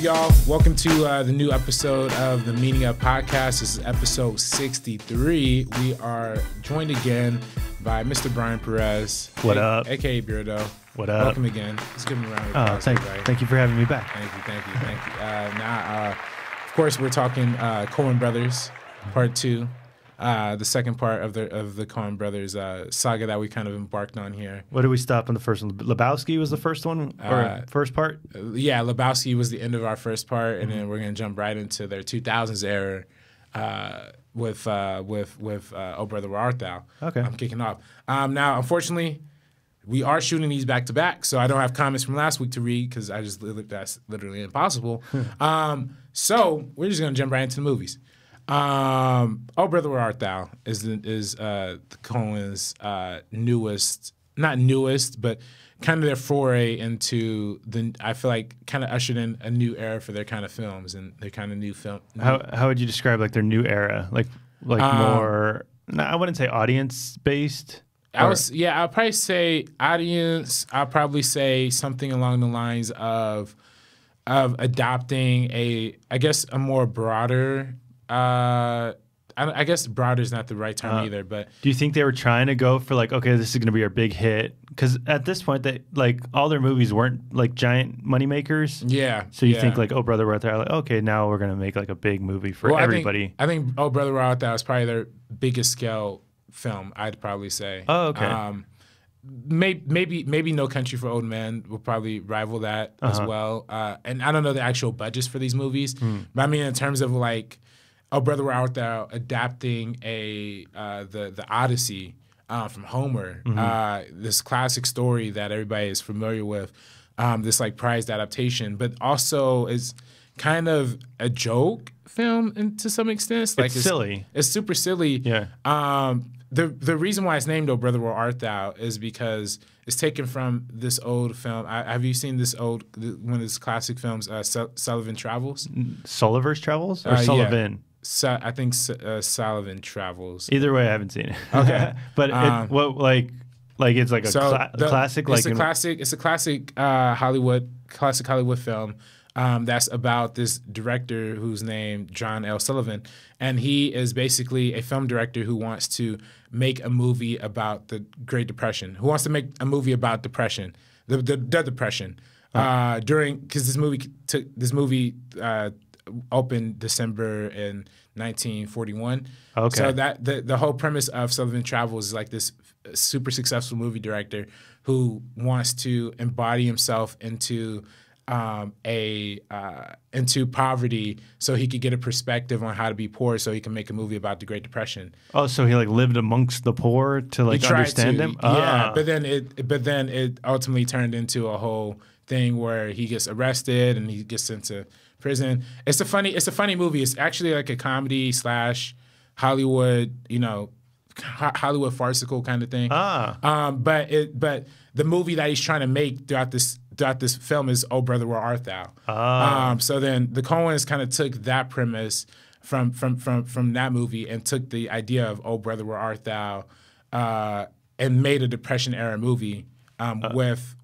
y'all? Welcome to the new episode of the Meaning Of Podcast. This is episode 63. We are joined again by Mr. Brian Perez. What up? A.K.A. Beardo. What up? Welcome again. Let's give him a round of applause. Thank you for having me back. Thank you. Now, of course, we're talking Coen Brothers, part 2. The second part of the Coen Brothers saga that we kind of embarked on here. What did we stop on the first one? Lebowski was the first one, or first part? Yeah, Lebowski was the end of our first part, and then we're gonna jump right into their 2000s era with Oh Brother Where Art Thou. Okay, I'm kicking off. Now, unfortunately, we are shooting these back to back, so I don't have comments from last week to read because that's literally impossible. So we're just gonna jump right into the movies. Oh Brother Where Art Thou is the Coen's not newest, but kind of their foray into I feel like kind of ushered in a new era for their kind of films and their kind of new film. How would you describe like their new era? Like more, I wouldn't say audience based. I'll probably say audience. I'll probably say something along the lines of adopting a more broader. I guess broader is not the right term either, but do you think they were trying to go for like, okay, this is going to be our big hit? Because at this point, all their movies weren't like giant money makers. Yeah. So you think like, Oh Brother Where Art Thou, like, okay, now we're going to make like a big movie for everybody. I think Oh Brother Where Art Thou is probably their biggest scale film. I'd probably say. Oh, okay. Maybe No Country for Old Men will probably rival that as well. And I don't know the actual budgets for these movies, but I mean in terms of like. Oh Brother Where Art Thou adapting the Odyssey from Homer, this classic story that everybody is familiar with, this like prized adaptation, but also is kind of a joke film to some extent. Like it's silly. It's super silly. Yeah. The reason why it's named Oh Brother Where Art Thou is because it's taken from this old film. Have you seen one of these classic films, Sullivan Travels? Sulliver's Travels or Sullivan? Yeah. I think Sullivan Travels. Either way, I haven't seen it. Okay, but it's like a classic. It's a classic Hollywood film that's about this director who's named John L. Sullivan, and he is basically a film director who wants to make a movie about the Great Depression. Who wants to make a movie about depression, the Depression, because this movie opened December in 1941. Okay. So that the whole premise of Sullivan Travels is like this super successful movie director who wants to embody himself into into poverty so he could get a perspective on how to be poor so he can make a movie about the Great Depression. Oh, so he like lived amongst the poor to like understand them? Yeah, but then it ultimately turned into a whole thing where he gets arrested and he gets sent to prison. It's a funny movie. It's actually like a comedy / Hollywood, Hollywood farcical kind of thing. But the movie that he's trying to make throughout this film is Oh Brother Where Art Thou. So then the Coens kind of took that premise from that movie and took the idea of Oh Brother Where Art Thou and made a Depression era movie with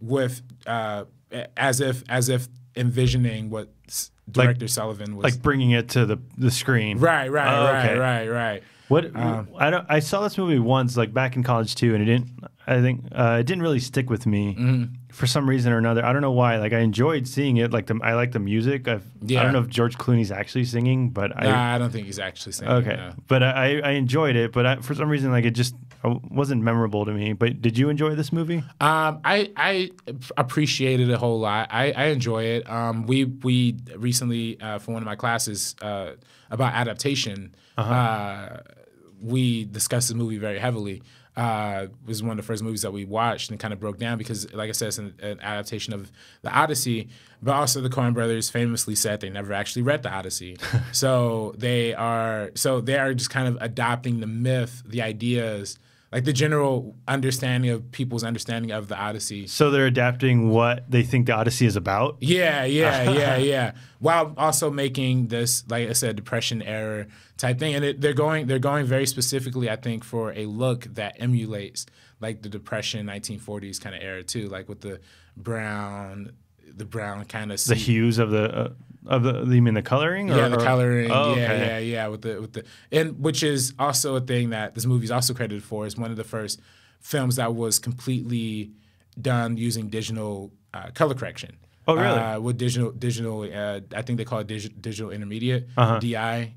as if envisioning what director Sullivan was like bringing it to the screen. Right. What I saw this movie once, like back in college too, and it didn't really stick with me for some reason or another. I don't know why. Like I enjoyed seeing it. I like the music. I don't know if George Clooney's actually singing, but I don't think he's actually singing. Okay, no. But I enjoyed it. But for some reason, like it just wasn't memorable to me. But did you enjoy this movie? I appreciated it a whole lot. I enjoy it. We recently for one of my classes about adaptation. We discussed the movie very heavily. It was one of the first movies that we watched and kind of broke down because, like I said, it's an adaptation of the Odyssey. But also, the Coen Brothers famously said they never actually read the Odyssey, so they are just kind of adopting the myth, the ideas, like the general understanding of people's understanding of the Odyssey. So they're adapting what they think the Odyssey is about? Yeah. While also making this, like I said, Depression era type thing. And they're going very specifically, I think, for a look that emulates like the Depression 1940s kind of era too, like with the brown the brown kind of the hues of the you mean the coloring? Yeah, the coloring. Oh, yeah, okay. yeah, with the and which is also a thing that this movie is also credited for. Is one of the first films that was completely done using digital color correction. Oh, really? With digital. I think they call it digital intermediate, DI.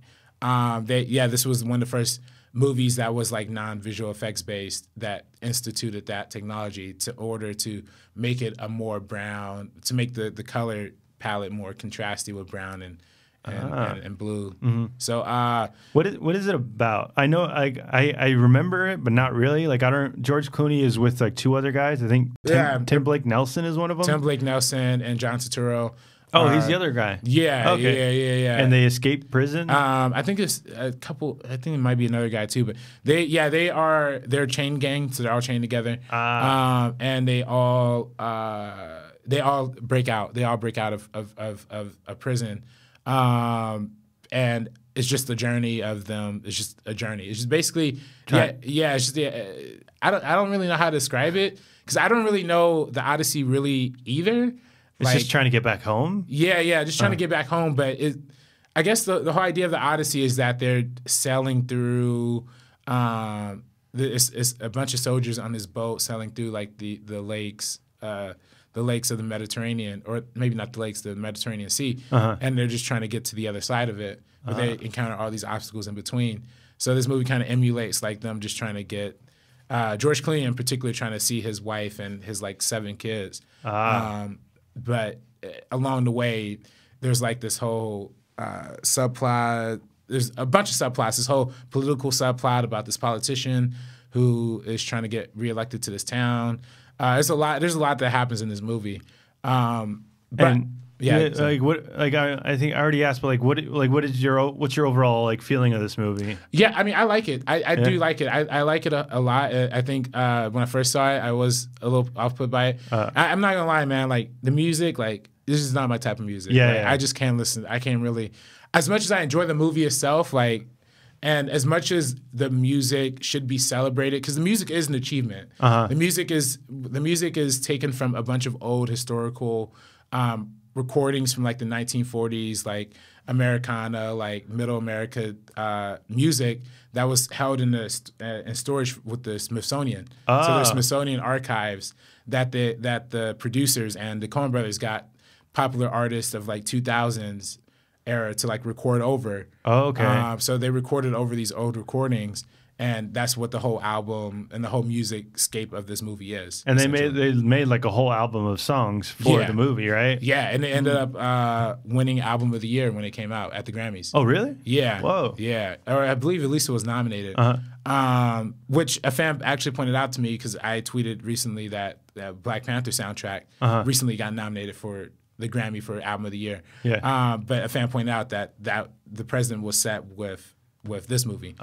This was one of the first movies that was like non-visual effects based that instituted that technology to order to make it a more brown, to make the color palette more contrasty with brown and blue. Mm-hmm. So what is it about? I know I remember it, but not really. Like George Clooney is with like two other guys. I think Tim Blake Nelson is one of them. Tim Blake Nelson and John Turturro. Oh, he's the other guy. Yeah, okay. yeah. And they escaped prison. I think it's a couple. I think it might be another guy too. But they're a chain gang, so they're all chained together. And they all break out. They all break out of prison. And it's just the journey of them. It's just a journey. It's just basically It's just I don't really know how to describe it because I don't really know the Odyssey really either. It's just trying to get back home? Yeah, just trying to get back home. But I guess the whole idea of the Odyssey is that they're sailing through it's a bunch of soldiers on this boat sailing through like the lakes of the Mediterranean, or maybe not the lakes, the Mediterranean Sea. And they're just trying to get to the other side of it. But they encounter all these obstacles in between. So this movie kind of emulates like them just trying to get George Clooney in particular trying to see his wife and his like 7 kids. But along the way, there's like this whole subplot. There's a bunch of subplots. This whole political subplot about this politician who is trying to get reelected to this town. There's a lot that happens in this movie. I think I already asked, but what's your overall like feeling of this movie? Yeah, I mean, I like it. I do like it. I like it a lot. I think when I first saw it, I was a little off put by it. I'm not gonna lie, man. Like the music, like this is not my type of music. I just can't listen. I can't really. As much as I enjoy the movie itself, like, and as much as the music should be celebrated, because the music is an achievement. The music is taken from a bunch of old historical recordings from like the 1940s, like Americana, like Middle America music that was held in storage with the Smithsonian. So there's Smithsonian archives that the producers and the Coen Brothers got popular artists of like 2000s era to like record over. So they recorded over these old recordings. And that's what the whole album and the whole music scape of this movie is. And they made like a whole album of songs for the movie, right? Yeah, and they ended up winning Album of the Year when it came out at the Grammys. Oh, really? Yeah. Whoa. Yeah. Or I believe at least it was nominated. Which a fan actually pointed out to me because I tweeted recently that Black Panther soundtrack recently got nominated for the Grammy for Album of the Year. Yeah. But a fan pointed out that the president was set with this movie.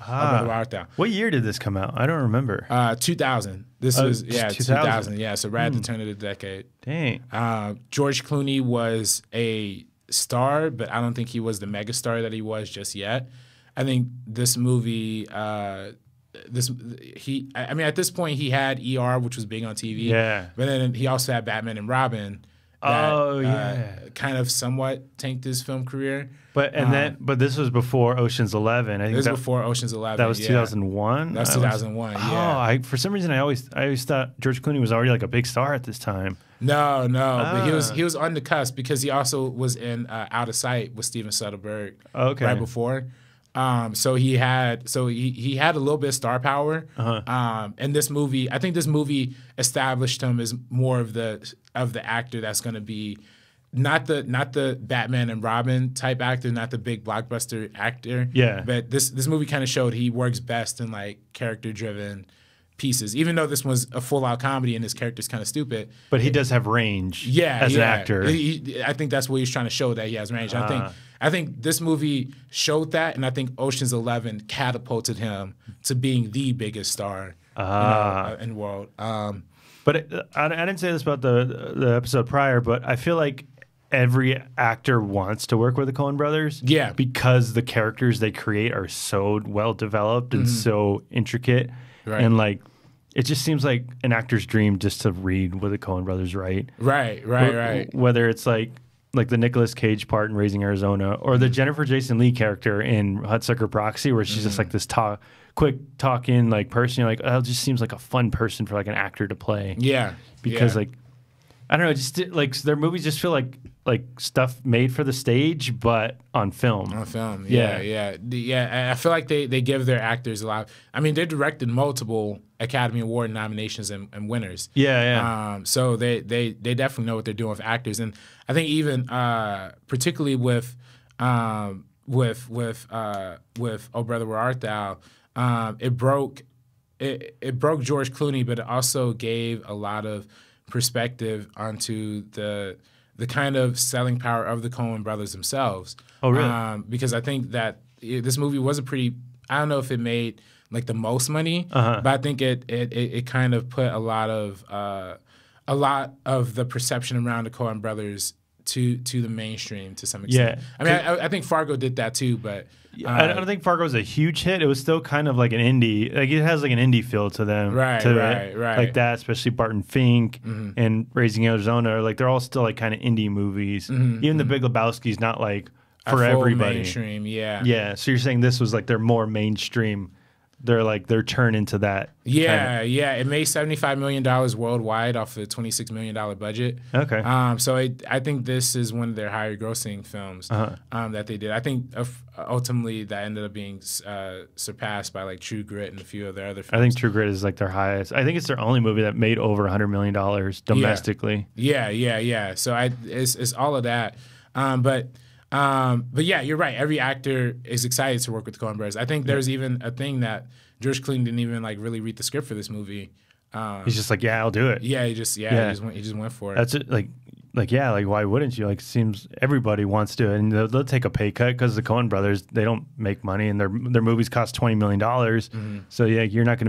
What year did this come out? I don't remember. 2000. This was 2000. Yeah, so right at the turn of the decade. Dang. George Clooney was a star, but I don't think he was the megastar that he was just yet. I think this movie, at this point he had ER, which was big on TV. Yeah. But then he also had Batman and Robin. That, kind of somewhat tanked his film career. But this was before Ocean's 11. I think this was before Ocean's 11. That was 2001. That was 2001. Yeah. For some reason I always thought George Clooney was already like a big star at this time. No, but he was on the cusp because he also was in Out of Sight with Steven Soderbergh. Right before. So he had a little bit of star power. And this movie, I think this movie established him as more of the actor that's going to be not the Batman and Robin type actor, not the big blockbuster actor. Yeah. But this movie kind of showed he works best in like character driven pieces. Even though this was a full out comedy and his character's kind of stupid, but he does have range. As an actor, I think that's what he's trying to show, that he has range. I think this movie showed that, and I think Ocean's 11 catapulted him to being the biggest star in the world. But I didn't say this about the episode prior, but I feel like every actor wants to work with the Coen Brothers. Yeah. Because the characters they create are so well developed and so intricate. Right. And like it just seems like an actor's dream just to read what the Coen Brothers write. Right. Whether it's like the Nicolas Cage part in Raising Arizona, or the Jennifer Jason Leigh character in Hudsucker Proxy, where she's just like this quick talking like person. You're like, oh, it just seems like a fun person for like an actor to play. Yeah, because like I don't know, just like their movies just feel like stuff made for the stage, but on film. Yeah. I feel like they give their actors a lot. I mean, they directed multiple Academy Award nominations and winners. So they definitely know what they're doing with actors, and I think even particularly with Oh Brother Where Art Thou, it broke George Clooney, but it also gave a lot of perspective onto the kind of selling power of the Coen Brothers themselves. Oh, really? Because I think that this movie was I don't know if it made like the most money, but I think it kind of put a lot of the perception around the Coen Brothers to the mainstream to some extent. I mean, I think Fargo did that too, but I don't think Fargo was a huge hit. It was still kind of like an indie. Like it has like an indie feel to them. Right. Like that, especially Barton Fink and Raising Arizona. Like they're all still like kind of indie movies. Even The Big Lebowski's not like for everybody. Mainstream, yeah. Yeah. So you're saying this was like their more mainstream. They're turned into that. Yeah. It made $75 million worldwide off a $26 million budget. Okay. So I think this is one of their higher grossing films that they did. I think ultimately that ended up being surpassed by like True Grit and a few of their other films. I think True Grit is like their highest. I think it's their only movie that made over $100 million domestically. Yeah. So it's all of that. But yeah, you're right. Every actor is excited to work with the Coen Brothers. I think there's even a thing that George Clooney didn't even like really read the script for this movie. He's just like, yeah, I'll do it. Yeah, he just went for it. That's it. Like why wouldn't you? Like, it seems everybody wants to, and they'll take a pay cut because the Coen Brothers, they don't make money, and their movies cost $20 million. So yeah, you're not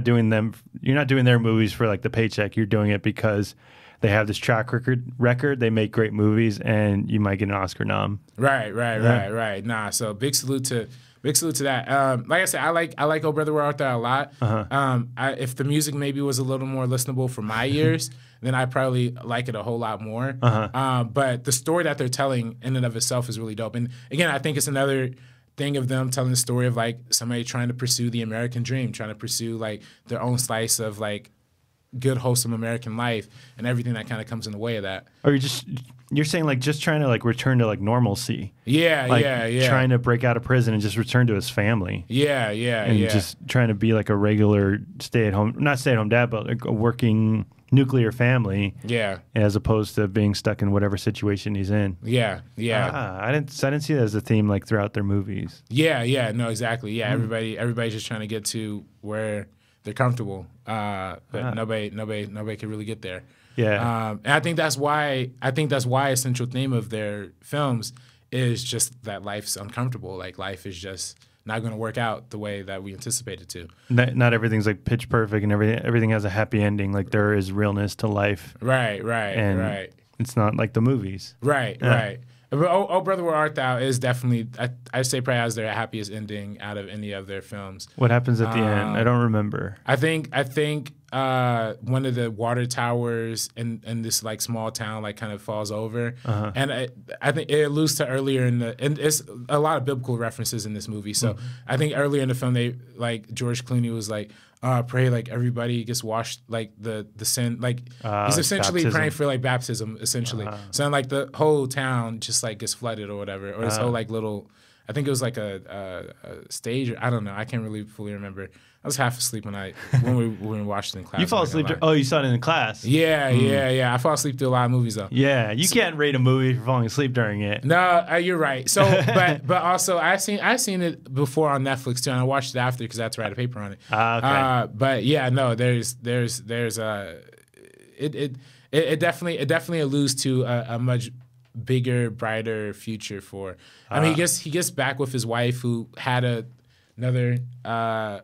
doing their movies for like the paycheck. You're doing it because they have this track record. They make great movies, and you might get an Oscar nom. Right. Nah, so big salute to that. Like I said, I like Oh Brother Where Art Thou a lot. If the music maybe was a little more listenable for my ears, then I probably like it a whole lot more. But the story that they're telling in and of itself is really dope. And again, I think it's another thing of them telling the story of like somebody trying to pursue the American dream, trying to pursue like their own slice of like good, wholesome American life and everything that kind of comes in the way of that. Or you're saying like just trying to like return to like normalcy. Yeah. Trying to break out of prison and just return to his family. Yeah. Just trying to be like a regular not stay-at-home dad, but like a working nuclear family. Yeah. As opposed to being stuck in whatever situation he's in. Yeah. I didn't see that as a theme like throughout their movies. Yeah. No, exactly. Yeah. Everybody's just trying to get to where they're comfortable, but nobody can really get there. Yeah, and I think that's why a central theme of their films is just that life's uncomfortable. Like life is just not going to work out the way that we anticipate it to. Not everything's like pitch perfect, and everything has a happy ending. Like there is realness to life. Right. It's not like the movies. Right. But Oh Brother Where Art Thou is definitely, I'd say probably has their happiest ending out of any of their films. What happens at the end? I don't remember. I think one of the water towers in this like small town like kind of falls over, and I think it alludes to earlier and it's a lot of biblical references in this movie. So I think earlier in the film they like George Clooney was like, pray like everybody gets washed like the sin, like he's essentially praying for like baptism essentially. So like the whole town just like gets flooded or whatever, or this whole like little, I think it was like a stage, or I don't know, I can't really fully remember. I was half asleep when we watched it in class. You fall asleep? Oh, you saw it in class? Yeah. I fall asleep through a lot of movies though. Yeah, you can't rate a movie for falling asleep during it. No, you're right. So, but also I seen it before on Netflix too, and I watched it after because I had to write a paper on it. Okay. But yeah, no, there's it definitely alludes to a much bigger, brighter future for. I mean, he gets back with his wife who had another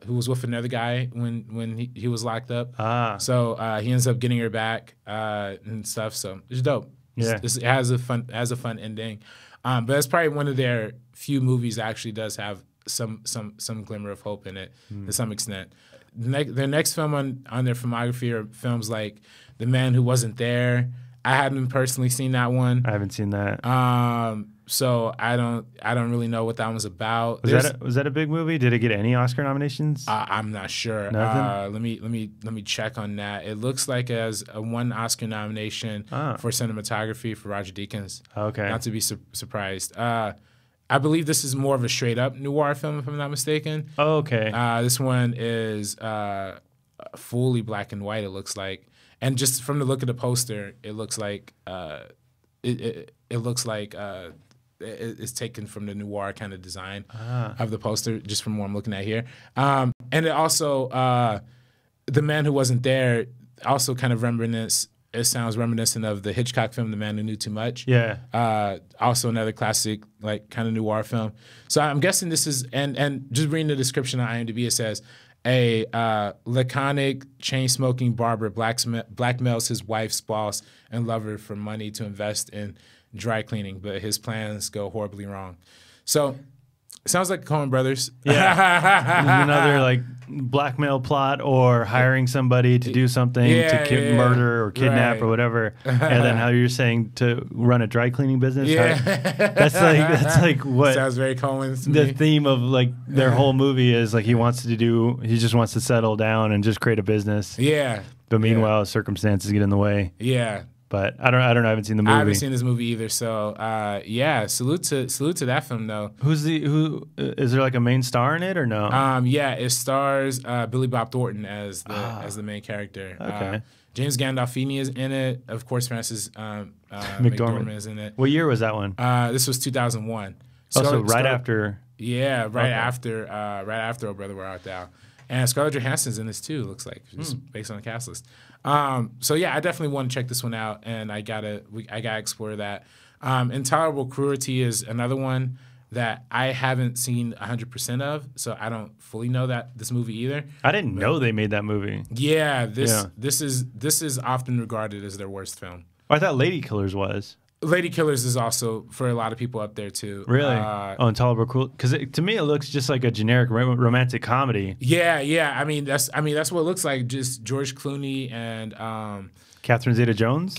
who was with another guy when he was locked up. So he ends up getting her back and stuff. So it's dope. Yeah. It has a fun ending. But it's probably one of their few movies that actually does have some glimmer of hope in it to some extent. their next film on their filmography are films like The Man Who Wasn't There. I haven't personally seen that one. I haven't seen that. So I don't really know what that one's about. Was that a big movie? Did it get any Oscar nominations? I'm not sure. Nothing? Let me check on that. It looks like it has one Oscar nomination for cinematography for Roger Deakins. Okay. Not to be surprised. I believe this is more of a straight up noir film, if I'm not mistaken. Oh, okay. This one is fully black and white. It looks like, and just from the look of the poster, it looks like it's taken from the noir kind of design of the poster, just from what I'm looking at here. And it also, The Man Who Wasn't There, also kind of it sounds reminiscent of the Hitchcock film, The Man Who Knew Too Much. Yeah. Also another classic, like, kind of noir film. So I'm guessing this is, and just reading the description on IMDb, it says, a laconic, chain-smoking barber blackmails his wife's boss and lover for money to invest in dry cleaning, but his plans go horribly wrong. So it sounds like Coen Brothers. Yeah. Another like blackmail plot or hiring somebody to do something to murder or kidnap or whatever. And then how you're saying to run a dry cleaning business. Yeah. That's like what sounds very Coen to the me. theme of like their whole movie is. Like he just wants to settle down and just create a business. Yeah. But meanwhile, circumstances get in the way. Yeah. But I don't know. I haven't seen the movie. I haven't seen this movie either. So yeah, salute to that film though. Who is there like a main star in it or no? Yeah, it stars Billy Bob Thornton as the main character. Okay. James Gandolfini is in it. Of course, Frances McDormand is in it. What year was that one? This was 2001. So right after. Yeah, right after Oh Brother Where Art Thou. And Scarlett Johansson's in this too. Looks like just based on the cast list. So yeah, I definitely want to check this one out, and I gotta explore that. Intolerable Cruelty is another one that I haven't seen 100% of, so I don't fully know this movie either. I didn't know they made that movie. Yeah, this is often regarded as their worst film. Oh, I thought Lady Killers was. Lady Killers is also for a lot of people up there too. Really? Intolerable Cruelty, because to me it looks just like a generic romantic comedy. Yeah. I mean that's what it looks like. Just George Clooney and Catherine Zeta-Jones.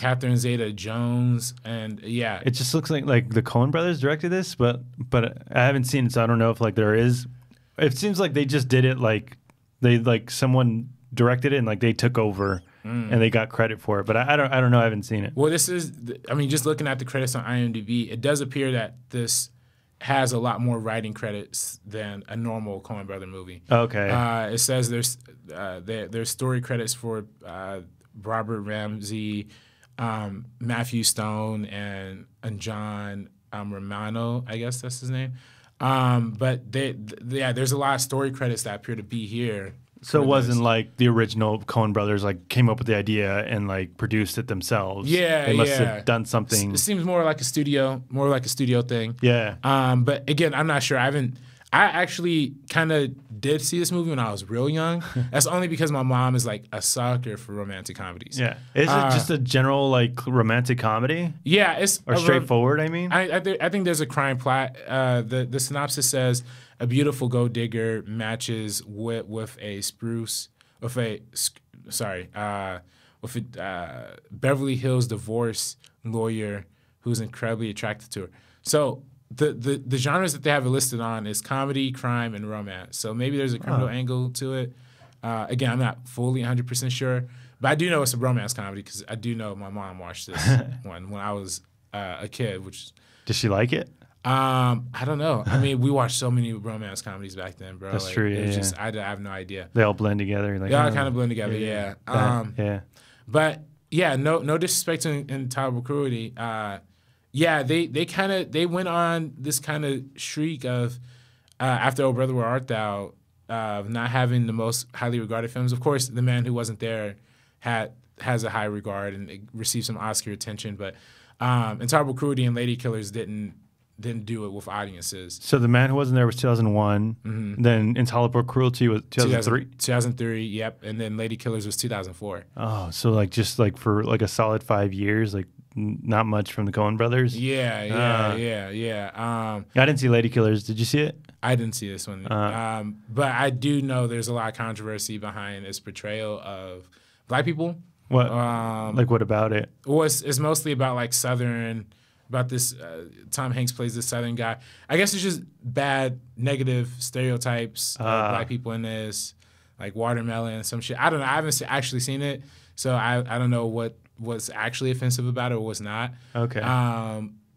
And yeah, it just looks like the Coen Brothers directed this, but I haven't seen it, so I don't know if like there is. It seems like they just did it like someone directed it and like they took over. And they got credit for it, but I don't know. I haven't seen it. Well, just looking at the credits on IMDb, it does appear that this has a lot more writing credits than a normal Coen Brother movie. Okay. It says there's story credits for Robert Ramsey, Matthew Stone, and John Romano. I guess that's his name. But there's a lot of story credits that appear to be here. So it wasn't like the original Coen Brothers like came up with the idea and like produced it themselves. Yeah, they must have done something. It seems more like a studio thing. Yeah. But again, I'm not sure. I actually kind of did see this movie when I was real young. That's only because my mom is like a sucker for romantic comedies. Yeah. Is it just a general like romantic comedy? Yeah, it's straightforward. I mean, I think there's a crime plot. The synopsis says, a beautiful gold digger matches with a Beverly Hills divorce lawyer who's incredibly attracted to her. So the genres that they have it listed on is comedy, crime, and romance. So maybe there's a criminal angle to it. Again, I'm not fully 100% sure, but I do know it's a romance comedy because I do know my mom watched this one when I was a kid. Did she like it? I don't know. I mean, we watched so many romance comedies back then, bro. That's true. Yeah, I have no idea. They all blend together. Like, they all kind of blend together. Yeah. But yeah, no disrespect to Intolerable Cruelty. They went on this kind of streak of after Oh Brother Where Art Thou, not having the most highly regarded films. Of course, The Man Who Wasn't There has a high regard and it received some Oscar attention, but Intolerable Cruelty and Lady Killers didn't do it with audiences. So The Man Who Wasn't There was 2001. Mm-hmm. Then Intolerable Cruelty was 2003? 2003, yep. And then Lady Killers was 2004. Oh, so like just like for like a solid 5 years, like not much from the Coen Brothers? Yeah. I didn't see Lady Killers. Did you see it? I didn't see this one. But I do know there's a lot of controversy behind its portrayal of black people. What? Like, what about it? Well, it's mostly about like Southern, about this. Tom Hanks plays this Southern guy. I guess it's just bad, negative stereotypes of black people in this, like watermelon and some shit. I don't know. I haven't actually seen it, so I don't know what was actually offensive about it or was not. Okay.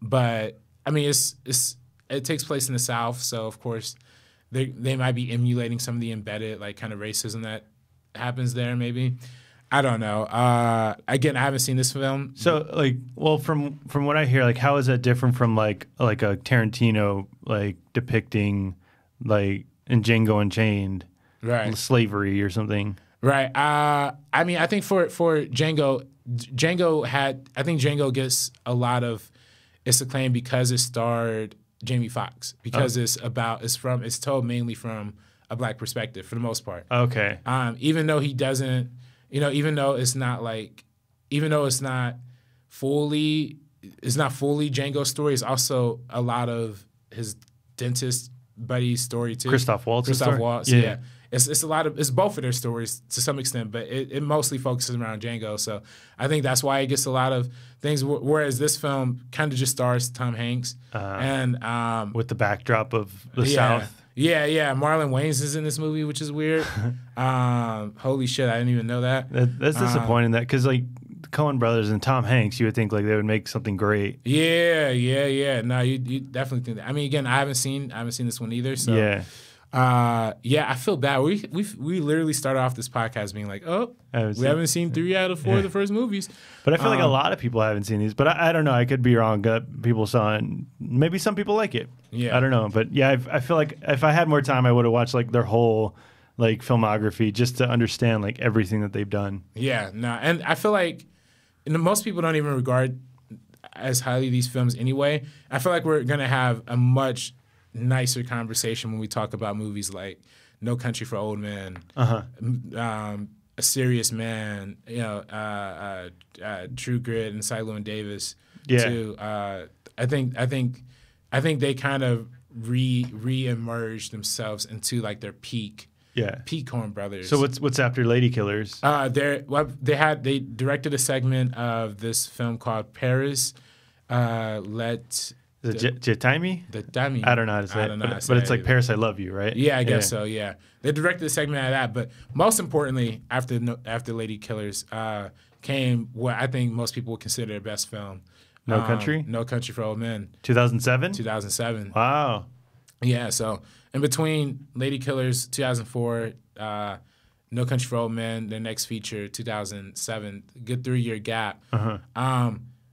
But I mean, it takes place in the South, so of course they might be emulating some of the embedded like kind of racism that happens there. Maybe. I don't know. Again, I haven't seen this film. So, like, well, from what I hear, like, how is that different from like a Tarantino like depicting like in Django Unchained, right, slavery or something? Right. I mean, I think for Django gets a lot of its acclaim because it starred Jamie Foxx, because it's told mainly from a black perspective for the most part. Okay. Even though he doesn't. Even though it's not fully Django's story, it's also a lot of his dentist buddy's story too. Christoph Waltz. Yeah. It's both of their stories to some extent, but it mostly focuses around Django. So I think that's why it gets a lot of things. Whereas this film kind of just stars Tom Hanks and with the backdrop of the South. Yeah. Marlon Wayans is in this movie, which is weird. Holy shit, I didn't even know that. That's disappointing. That because like the Coen Brothers and Tom Hanks, you would think like they would make something great. Yeah. No, you definitely think that. I mean, again, I haven't seen this one either. So I feel bad. We literally started off this podcast being like, we haven't seen 3 out of 4 of the first movies. But I feel like a lot of people haven't seen these. But I don't know. I could be wrong. People saw it. Maybe some people like it. Yeah, I don't know. But yeah, I feel like if I had more time, I would have watched like their whole like filmography just to understand like everything that they've done. Yeah, no, and I feel like most people don't even regard as highly these films anyway. I feel like we're gonna have a much nicer conversation when we talk about movies like No Country for Old Men, A Serious Man, True Grit, and Cy Llewyn Davis. Yeah. Too. I think they kind of re-emerged themselves into like their peak. Yeah. Peak Coen Brothers. So what's after Lady Killers? They directed a segment of this film called Perez. Is it Jataimi? The Dami. I don't know how to say it. But it's like Paris, I Love You, right? Yeah, I guess so, yeah. They directed a segment of that. But most importantly, after Lady Killers, came what I think most people would consider their best film. No Country? No Country for Old Men. 2007? 2007. Wow. Yeah, so in between Lady Killers, 2004, No Country for Old Men, their next feature, 2007, good 3-year gap.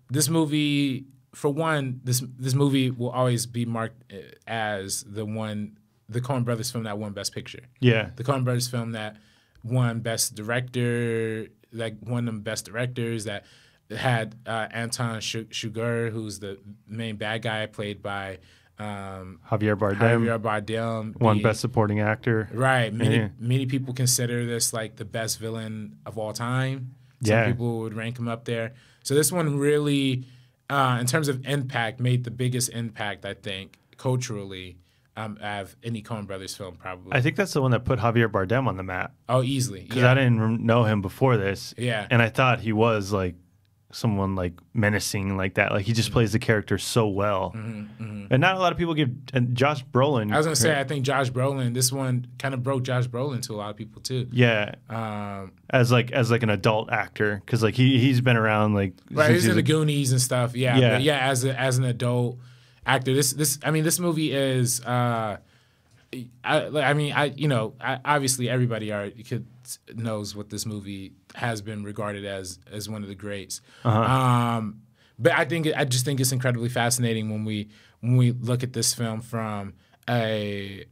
This movie... For one, this movie will always be marked as the Coen Brothers film that won Best Picture. Yeah. The Coen Brothers film that won Best Director, like one of the best directors that had Anton Chigurh, who's the main bad guy, played by Javier Bardem. Won Best Supporting Actor. Right. Many people consider this like the best villain of all time. Some people would rank him up there. So this one really... in terms of impact, made the biggest impact, I think, culturally, of any Coen Brothers film, probably. I think that's the one that put Javier Bardem on the map. Oh, easily. Because I didn't know him before this. Yeah. And I thought he was, like, someone, like, menacing like that. Like, he just plays the character so well. And not a lot of people give Josh Brolin. I was going to say, I think Josh Brolin, this one kind of broke Josh Brolin to a lot of people, too. Yeah. As an adult actor. Because, like, he's been around, like... Right, he's in the Goonies and stuff. Yeah. But as an adult actor, this movie is... obviously everybody knows what this movie has been regarded as one of the greats. But I just think it's incredibly fascinating when we look at this film from the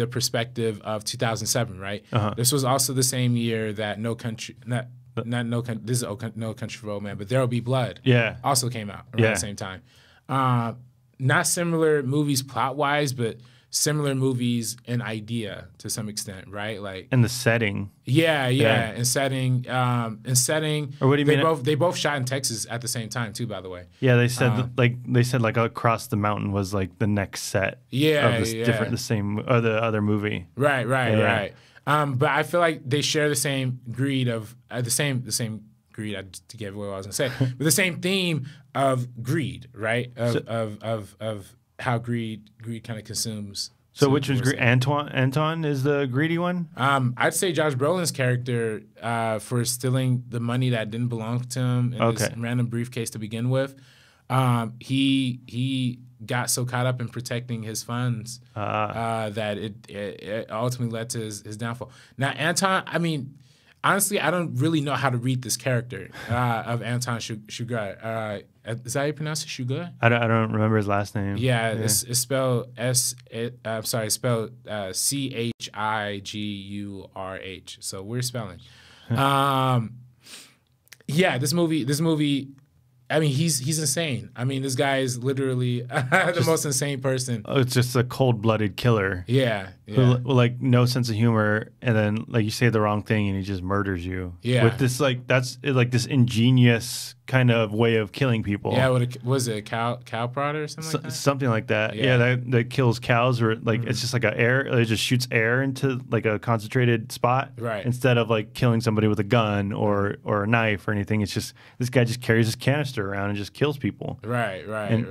perspective of 2007, right? This was also the same year that No Country for Old Men, but There Will Be Blood. Also came out around the same time. Not similar movies plot wise, but similar movies in idea to some extent, right? Like And the setting. Yeah. And setting. Or what do you mean? They both shot in Texas at the same time too, by the way. Yeah, they said like across the mountain was like the next set. Yeah, of this different the other movie. Right. But I feel like they share the same greed of the same greed. To give away what I was gonna say, but the same theme of greed, right? Of how greed kind of consumes. So which was Anton is the greedy one? I'd say Josh Brolin's character for stealing the money that didn't belong to him in this random briefcase to begin with. He got so caught up in protecting his funds that it ultimately led to his downfall. Now, Anton, I mean, honestly, I don't really know how to read this character of Anton Chigurh. Is that how you pronounce it, Chigurh? I don't remember his last name. Yeah. It's spelled Chigurh. So weird spelling. This movie. I mean, he's insane. I mean, this guy is literally the most insane person. It's just a cold-blooded killer. Yeah. Who, like, no sense of humor, and then like you say the wrong thing and he just murders you. Yeah. With this this ingenious kind of way of killing people. Yeah. Was it a cow prod or something like that? Something like that. Yeah. That kills cows, or like it's just like it just shoots air into like a concentrated spot. Right. Instead of like killing somebody with a gun or a knife or anything, it's just this guy just carries his canister around and just kills people. Right. And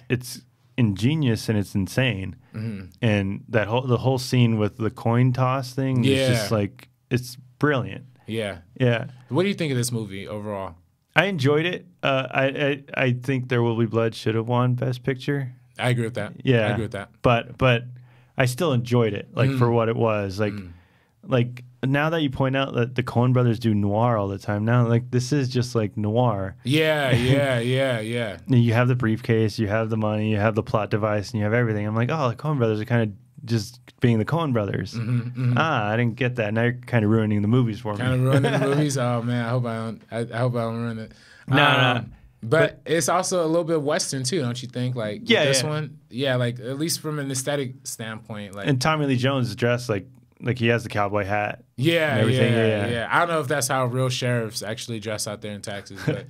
it's ingenious and it's insane. And the whole scene with the coin toss thing is just like, it's brilliant. Yeah. What do you think of this movie overall? I enjoyed it. I think There Will Be Blood should have won Best Picture. I agree with that. Yeah, I agree with that. But I still enjoyed it, like for what it was. Like now that you point out that the Coen Brothers do noir all the time, now like this is just like noir. Yeah. You have the briefcase, you have the money, you have the plot device, and you have everything. I'm like, oh, the Coen Brothers are kind of just being the Coen Brothers. I didn't get that. Now you're kind of ruining the movies for me. Kind of ruining the movies. Oh man, I hope I don't ruin it. No. But it's also a little bit Western too, don't you think? Like this one, like at least from an aesthetic standpoint, like. And Tommy Lee Jones is dressed like he has the cowboy hat. Yeah. I don't know if that's how real sheriffs actually dress out there in Texas, but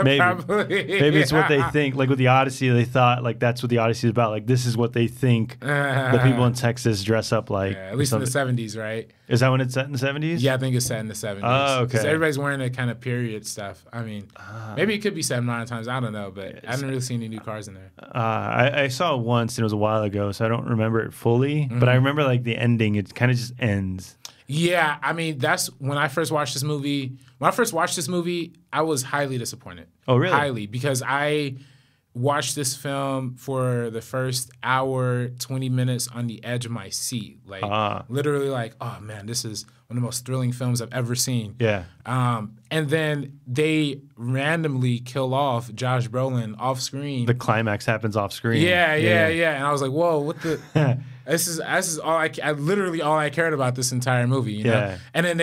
maybe it's what they think. Like with the Odyssey, they thought like that's what the Odyssey is about. Like this is what they think the people in Texas dress up like. Yeah, at least in the 70s, right? Is that when it's set in the 70s? Yeah, I think it's set in the 70s. Oh, okay. Because everybody's wearing that kind of period stuff. I mean, maybe it could be set modern times. I don't know, but I haven't really seen any new cars in there. I saw it once, and it was a while ago, so I don't remember it fully. But I remember like the ending. It kind of just ends. Yeah, I mean, that's when I first watched this movie. When I first watched this movie, I was highly disappointed. Oh, really? Highly, because I watched this film for the first hour, 20 minutes on the edge of my seat. Like, literally like, oh, man, this is one of the most thrilling films I've ever seen. Yeah. And then they randomly kill off Josh Brolin off screen. The climax happens off screen. Yeah. And I was like, whoa, what the... This is all I literally all I cared about this entire movie, you know. And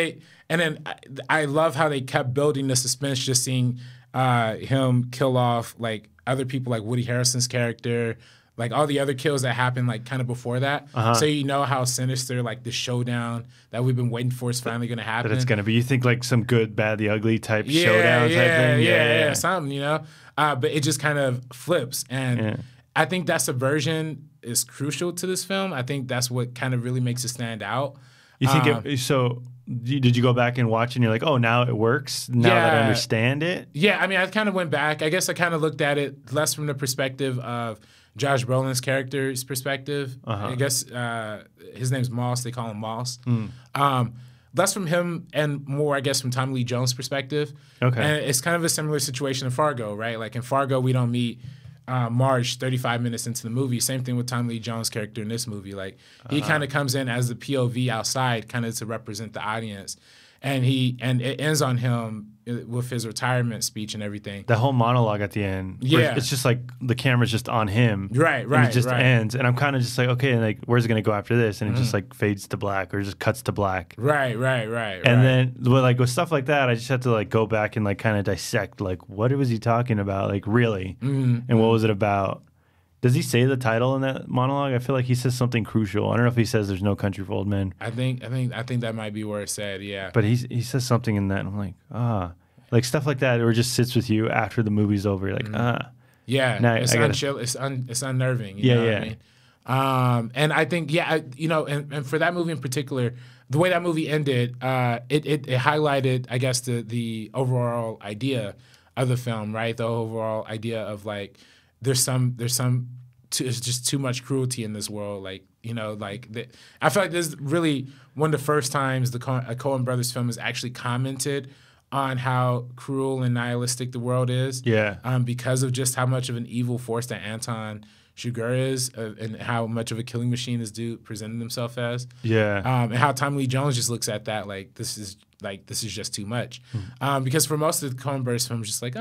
then I love how they kept building the suspense, just seeing him kill off like other people, like Woody Harrelson's character, like all the other kills that happened like kind of before that. So you know how sinister like the showdown that we've been waiting for is finally going to happen. That it's going to be. You think like some Good, Bad, the Ugly type showdown type thing. Yeah, something, you know. But it just kind of flips, and I think that subversion is crucial to this film. I think that's what kind of really makes it stand out. You think so? Did you go back and watch and you're like, oh, now it works? Now that I understand it? Yeah, I mean, I kind of went back. I guess I kind of looked at it less from the perspective of Josh Brolin's character's perspective. I guess his name's Moss. They call him Moss. Less from him and more, I guess, from Tommy Lee Jones' perspective. Okay. And it's kind of a similar situation in Fargo, right? Like in Fargo, we don't meet Marge 35 minutes into the movie. Same thing with Tommy Lee Jones' character in this movie. Like he kind of comes in as the POV outside, kind of to represent the audience, and it ends on him with his retirement speech and everything. The whole monologue at the end. Yeah. It's just like the camera's just on him. Right. And it just ends. And I'm kind of just like, okay, like where's it going to go after this? And it just like fades to black or just cuts to black. Right. And then with stuff like that, I just have to like go back and like kind of dissect like what was he talking about? Like really? And what was it about? Does he say the title in that monologue? I feel like he says something crucial. I don't know if he says "There's no country for old men." I think that might be where it said. Yeah. But he says something in that, and I'm like, like stuff like that, or just sits with you after the movie's over. You're like, Yeah, now it's it's unnerving. You know what I mean? And I think, and for that movie in particular, the way that movie ended, it highlighted, I guess, the overall idea of the film, right? The overall idea of like there's just too much cruelty in this world, like. I feel like this is really one of the first times a Coen Brothers film has actually commented on how cruel and nihilistic the world is. Yeah. Because of just how much of an evil force that Anton Chigurh is, and how much of a killing machine this dude presented himself as. Yeah. And how Tommy Lee Jones just looks at that like this is just too much. Because for most of the Coen Brothers films, just like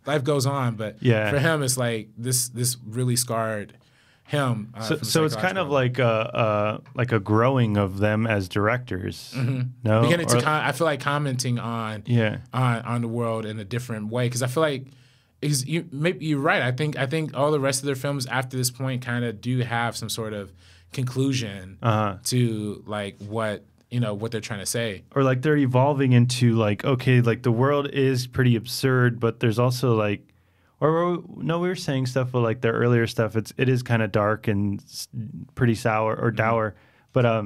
life goes on, but for him, it's like this really scarred him. So it's kind of like a growing of them as directors. No, beginning to I feel like commenting on on the world in a different way, because I feel like maybe you're right. I think all the rest of their films after this point kind of do have some sort of conclusion to like what they're trying to say, or like they're evolving into like, okay, like the world is pretty absurd, but there's also like. Or no, we were saying stuff with like their earlier stuff. It is kind of dark and pretty sour or dour, but I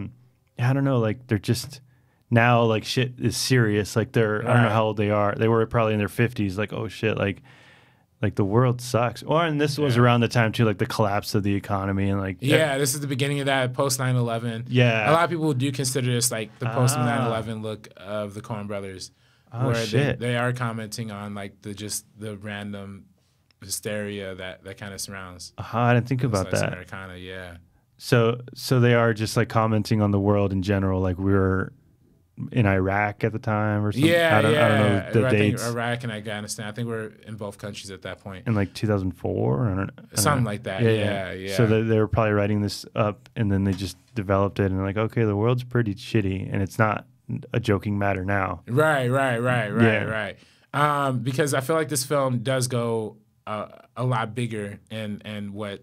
don't know. Like they're just now like shit is serious. Like they're I don't know how old they are. They were probably in their 50s. Like oh shit, like the world sucks. And this was around the time too, like the collapse of the economy and like this is the beginning of that post 9/11. Yeah, a lot of people do consider this like the post 9/11 look of the Coen Brothers, where they are commenting on like the random hysteria that kind of surrounds. I didn't think about that. Americana, yeah. So they are just like commenting on the world in general. Like we were in Iraq at the time or something. I don't know the dates. I think Iraq and Afghanistan. I think we're in both countries at that point. In like 2004? I don't know. Something like that. Yeah. So they were probably writing this up and then they just developed it and they're like, okay, the world's pretty shitty and it's not a joking matter now. Right. Because I feel like this film does go a lot bigger and what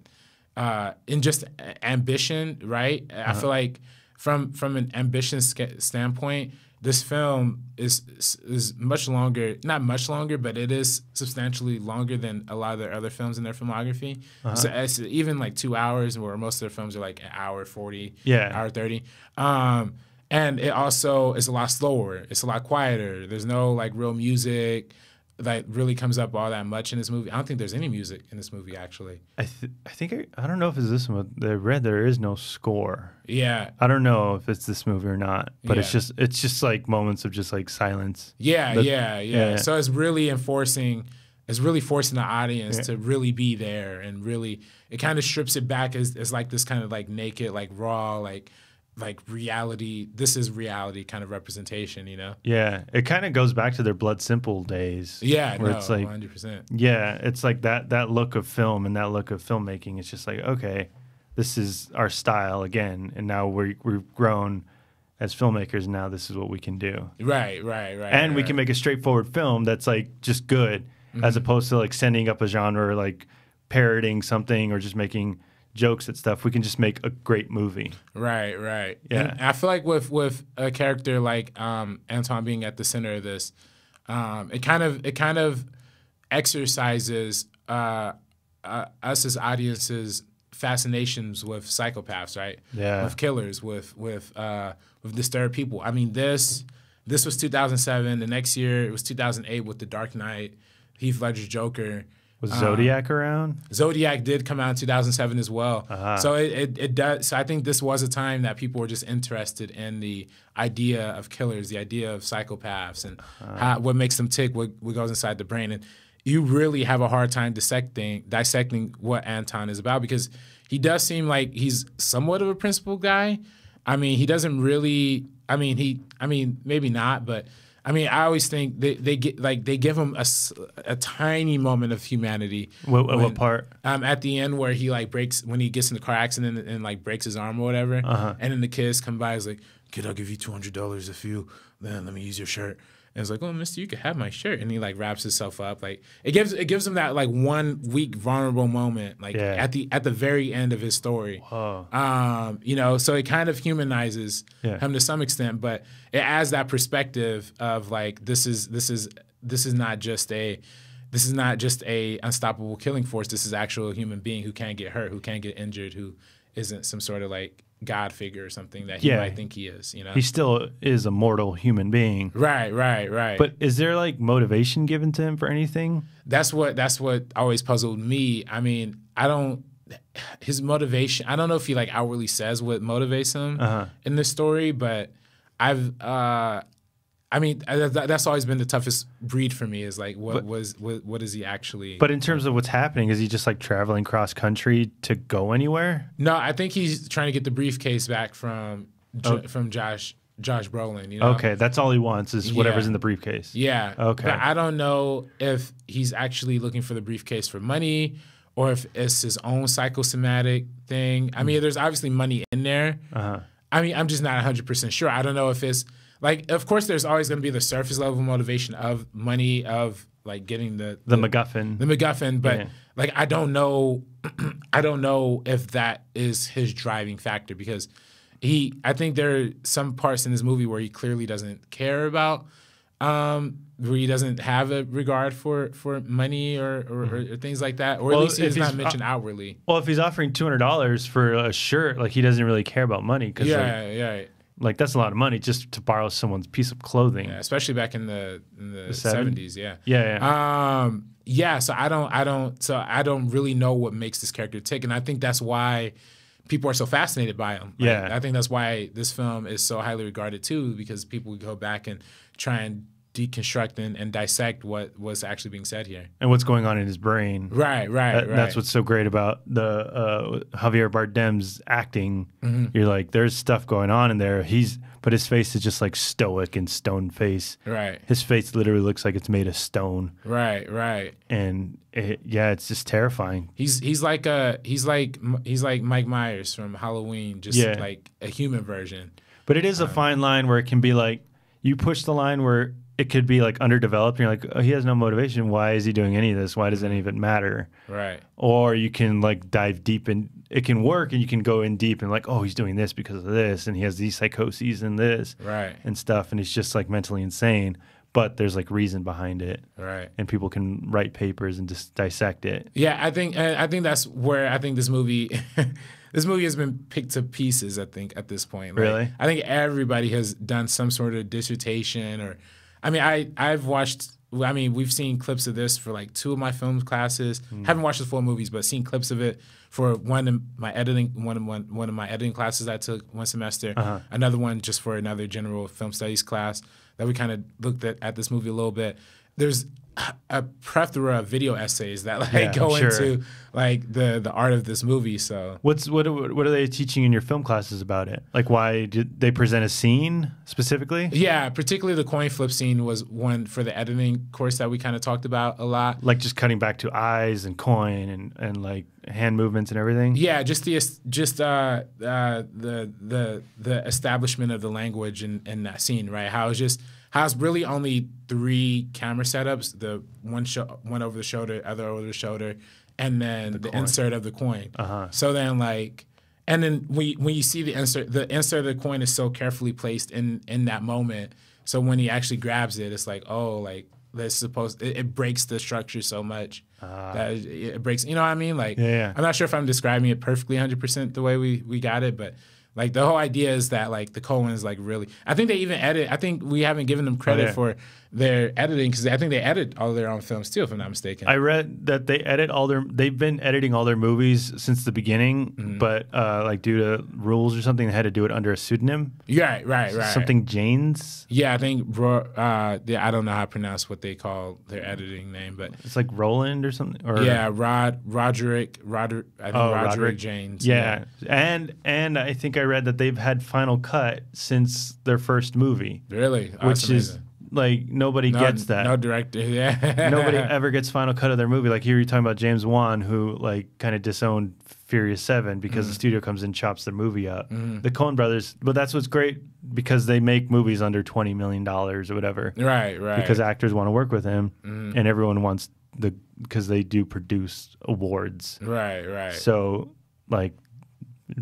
in just ambition, right? I feel like from an ambition standpoint, this film is much longer, not much longer, but it is substantially longer than a lot of their other films in their filmography. So it's even like 2 hours, where most of their films are like an hour 40, hour 30. And it also is a lot slower. It's a lot quieter. There's no like real music that really comes up all that much in this movie. I don't think there's any music in this movie, actually. I don't know if it's this one. I read there is no score. Yeah. I don't know if it's this movie or not, but it's just like moments of just like silence. Yeah. So it's really forcing the audience to really be there, and really it kind of strips it back as like this kind of like naked, like raw, like reality. This is reality kind of representation, Yeah, it kind of goes back to their Blood Simple days. Yeah, where it's like 100%. Yeah, it's like that look of film and that look of filmmaking. It's just like, okay, this is our style again, and now we've grown as filmmakers. Now this is what we can do. Right. And we can make a straightforward film that's like just good, as opposed to like sending up a genre, or like parroting something, or just making jokes at stuff. We can just make a great movie. Right. Yeah. And I feel like with a character like Anton being at the center of this, it kind of exercises us as audiences fascinations with psychopaths, right? Yeah. With killers, with disturbed people. I mean, this was 2007. The next year it was 2008 with The Dark Knight, Heath Ledger's Joker. Was Zodiac around? Zodiac did come out in 2007 as well. So it does. So I think this was a time that people were just interested in the idea of killers, the idea of psychopaths, and what makes them tick, what goes inside the brain. And you really have a hard time dissecting what Anton is about, because he does seem like he's somewhat of a principled guy. I mean, he doesn't really. I mean, maybe not, but. I mean, I always think they give him a tiny moment of humanity. What part? At the end, where he like breaks, when he gets in the car accident and like breaks his arm or whatever, and then the kids come by, is like, "Kid, I'll give you $200 if you then let me use your shirt." And it's like, oh, mister, you could have my shirt. And he like wraps himself up. Like it gives him that like 1 weak vulnerable moment, like at the very end of his story. Whoa. You know, so it kind of humanizes him to some extent, but it adds that perspective of like this is not just a unstoppable killing force. This is actual human being who can't get hurt, who can't get injured, who isn't some sort of like God figure or something that he might think he is, you know? He still is a mortal human being. Right. But is there like motivation given to him for anything? That's what always puzzled me. I mean, his motivation, I don't know if he like outwardly says what motivates him in this story, but that's always been the toughest breed for me is like, what is he actually? But in terms of what's happening, is he just like traveling cross country to go anywhere? No, I think he's trying to get the briefcase back from Josh Brolin. You know? Okay, that's all he wants is whatever's in the briefcase. Yeah. Okay. But I don't know if he's actually looking for the briefcase for money or if it's his own psychosomatic thing. I mean, there's obviously money in there. I mean, I'm just not 100% sure. I don't know if it's like, of course, there's always going to be the surface level motivation of money, of like getting the MacGuffin. But like, I don't know if that is his driving factor because I think there are some parts in this movie where he clearly doesn't care about, where he doesn't have a regard for money or things like that, or at least it's not mentioned outwardly. Well, if he's offering $200 for a shirt, like he doesn't really care about money. Like that's a lot of money just to borrow someone's piece of clothing. Yeah, especially back in the 70s. So I don't really know what makes this character tick, and I think that's why people are so fascinated by him. Like, I think that's why this film is so highly regarded too, because people go back and try and deconstruct and dissect what was actually being said here and what's going on in his brain. Right. That's what's so great about the Javier Bardem's acting. You're like, there's stuff going on in there. But his face is just like stoic and stone face. Right. His face literally looks like it's made of stone. Right. And it's just terrifying. He's like Mike Myers from Halloween, just like a human version. But it is a fine line where it can be like, you push the line where it could be like underdeveloped and you're like, oh, he has no motivation. Why is he doing any of this? Why does any of it matter? Right. Or you can like dive deep and it can work and you can go in deep and like, oh, he's doing this because of this and he has these psychoses and this and stuff and he's just like mentally insane. But there's like reason behind it. Right. And people can write papers and just dissect it. Yeah, I think that's where I think this movie this movie has been picked to pieces, I think, at this point. Like, really? I think everybody has done some sort of dissertation or I've watched, we've seen clips of this for like 2 of my film classes. Haven't watched the full movies, but seen clips of it for one of my editing classes I took one semester. Another one just for another general film studies class that we kind of looked at this movie a little bit. There's a plethora of video essays that go into like the art of this movie. So what are they teaching in your film classes about it? Like why did they present a scene specifically? Yeah, particularly the coin flip scene was one for the editing course that we kind of talked about a lot. Like just cutting back to eyes and coin and like hand movements and everything. Yeah, the establishment of the language in that scene, right? How it's really only 3 camera setups, the one over the shoulder, other over the shoulder, and then the insert of the coin. So then and then when you see the insert of the coin is so carefully placed in that moment. So when he actually grabs it, it's like, oh, like it breaks the structure so much that it breaks, you know what I mean? Like, I'm not sure if I'm describing it perfectly 100% the way we got it, but like the whole idea is that like the Coens like really, I think they even edit. I think we haven't given them credit for their editing because I think they edit all their own films too, if I'm not mistaken. I read that they've been editing all their movies since the beginning, but like due to rules or something, they had to do it under a pseudonym. Yeah, right. Something Janes. Yeah, I think I don't know how to pronounce what they call their editing name, but it's like Roland or something. Or Roderick Janes. Yeah. And I think I read that they've had Final Cut since their first movie. Really? Which is nobody gets that. No director. Yeah. Nobody ever gets final cut of their movie. Like here you're talking about James Wan, who like kind of disowned Furious 7 because the studio comes in and chops their movie up. The Coen Brothers, but that's what's great because they make movies under $20 million or whatever. Right. Because actors want to work with him, and everyone wants because they do produce awards. Right. So like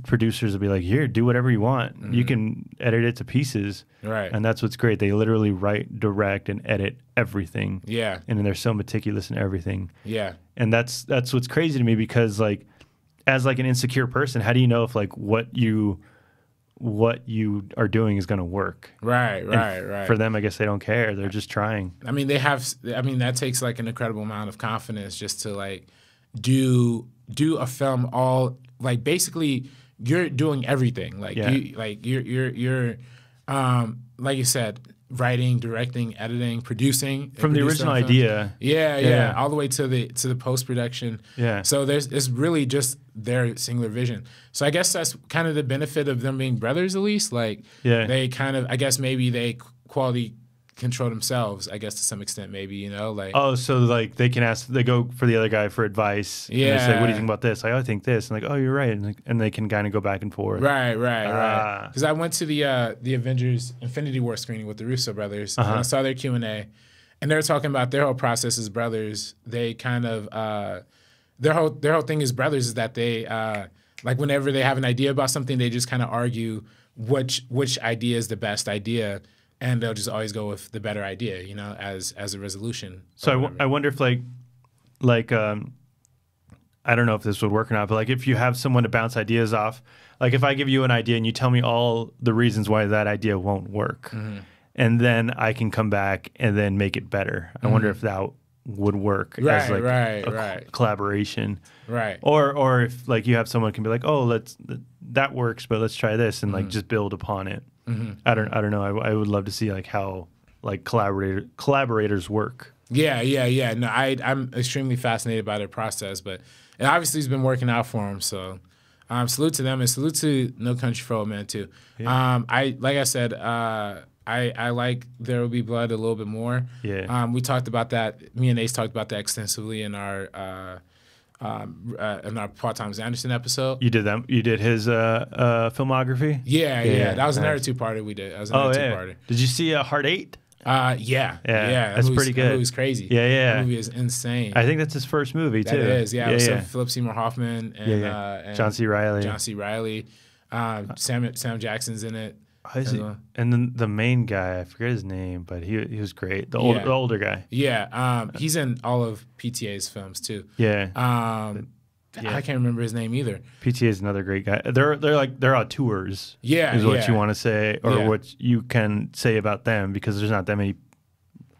producers will be like, here, do whatever you want. You can edit it to pieces. Right. And that's what's great. They literally write, direct, and edit everything. Yeah. And then they're so meticulous in everything. Yeah. And that's what's crazy to me because like as like an insecure person, how do you know if like what you are doing is going to work? Right. For them, I guess they don't care. They're just trying. I mean, that takes like an incredible amount of confidence just to like do a film all like basically you're doing everything. Like you're like you said, writing, directing, editing, producing from the original idea. Yeah, all the way to the post production. Yeah. So it's really just their singular vision. So I guess that's kind of the benefit of them being brothers, at least. Like they kind of, I guess maybe they quality control themselves, I guess to some extent, maybe, you know, like so like they go for the other guy for advice. Yeah. And they say, what do you think about this? Like, I think this, and like, oh, you're right, and they can kind of go back and forth. Right. Because I went to the Avengers Infinity War screening with the Russo brothers, and I saw their Q&A, and they were talking about their whole process as brothers. They kind of their whole thing as brothers is that they like whenever they have an idea about something, they just kind of argue which idea is the best idea. And they'll just always go with the better idea, you know, as a resolution. So I wonder if like I don't know if this would work or not, but like if you have someone to bounce ideas off, like if I give you an idea and you tell me all the reasons why that idea won't work, and then I can come back and then make it better. I wonder if that would work as like a collaboration, right? Or if like you have someone can be like, oh, that works, but let's try this and like just build upon it. I don't know. I would love to see like how like collaborators work. Yeah. No, I'm extremely fascinated by their process, but it obviously has been working out for them. So salute to them and salute to No Country for Old Men too. Yeah. Like I said, I like There Will Be Blood a little bit more. Yeah. We talked about that. Me and Ace talked about that extensively in our Paul Thomas Anderson episode. You did that. You did his filmography. Yeah. That was another two-parter we did. That was another two-parter. Did you see Heart 8? Yeah. That's pretty good. That movie's crazy. Yeah. That movie is insane. I think that's his first movie too. That is. Yeah. So Philip Seymour Hoffman and John C. Reilly. Sam Jackson's in it. And then the main guy, I forget his name, but he was great. The older guy. Yeah. He's in all of PTA's films too. Yeah. I can't remember his name either. PTA is another great guy. They're auteurs. Yeah. Is what you want to say, or what you can say about them, because there's not that many.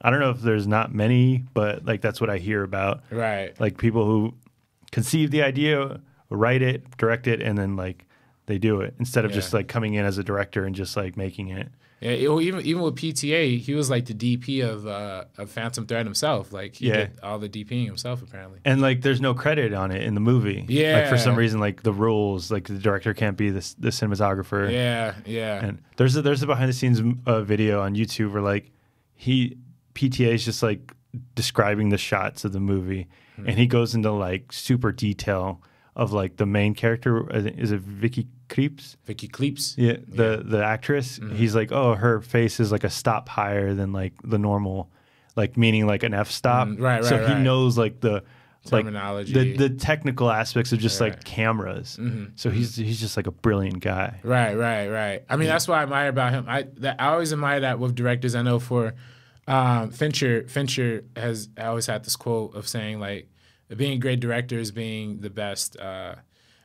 I don't know if there's not many, but like that's what I hear about. Right. Like people who conceive the idea, write it, direct it, and then like they do it instead of just like coming in as a director and just like making it. Yeah, even with PTA, he was like the DP of Phantom Thread himself. Like he did all the DPing himself apparently. And like there's no credit on it in the movie. Yeah. Like for some reason, like the rules, like the director can't be the cinematographer. Yeah. And there's a behind the scenes video on YouTube where like PTA is just like describing the shots of the movie, and he goes into like super detail of like the main character. Is it Vicky Creeps? Yeah, the actress. He's like, oh, her face is like a stop higher than like the normal, like meaning like an f-stop. Right. So he knows like the terminology, like the technical aspects of just like cameras. So he's just like a brilliant guy. Right. I mean, that's what I admire about him. I always admire that with directors. I know for Fincher has always had this quote of saying like, being a great director is being the best.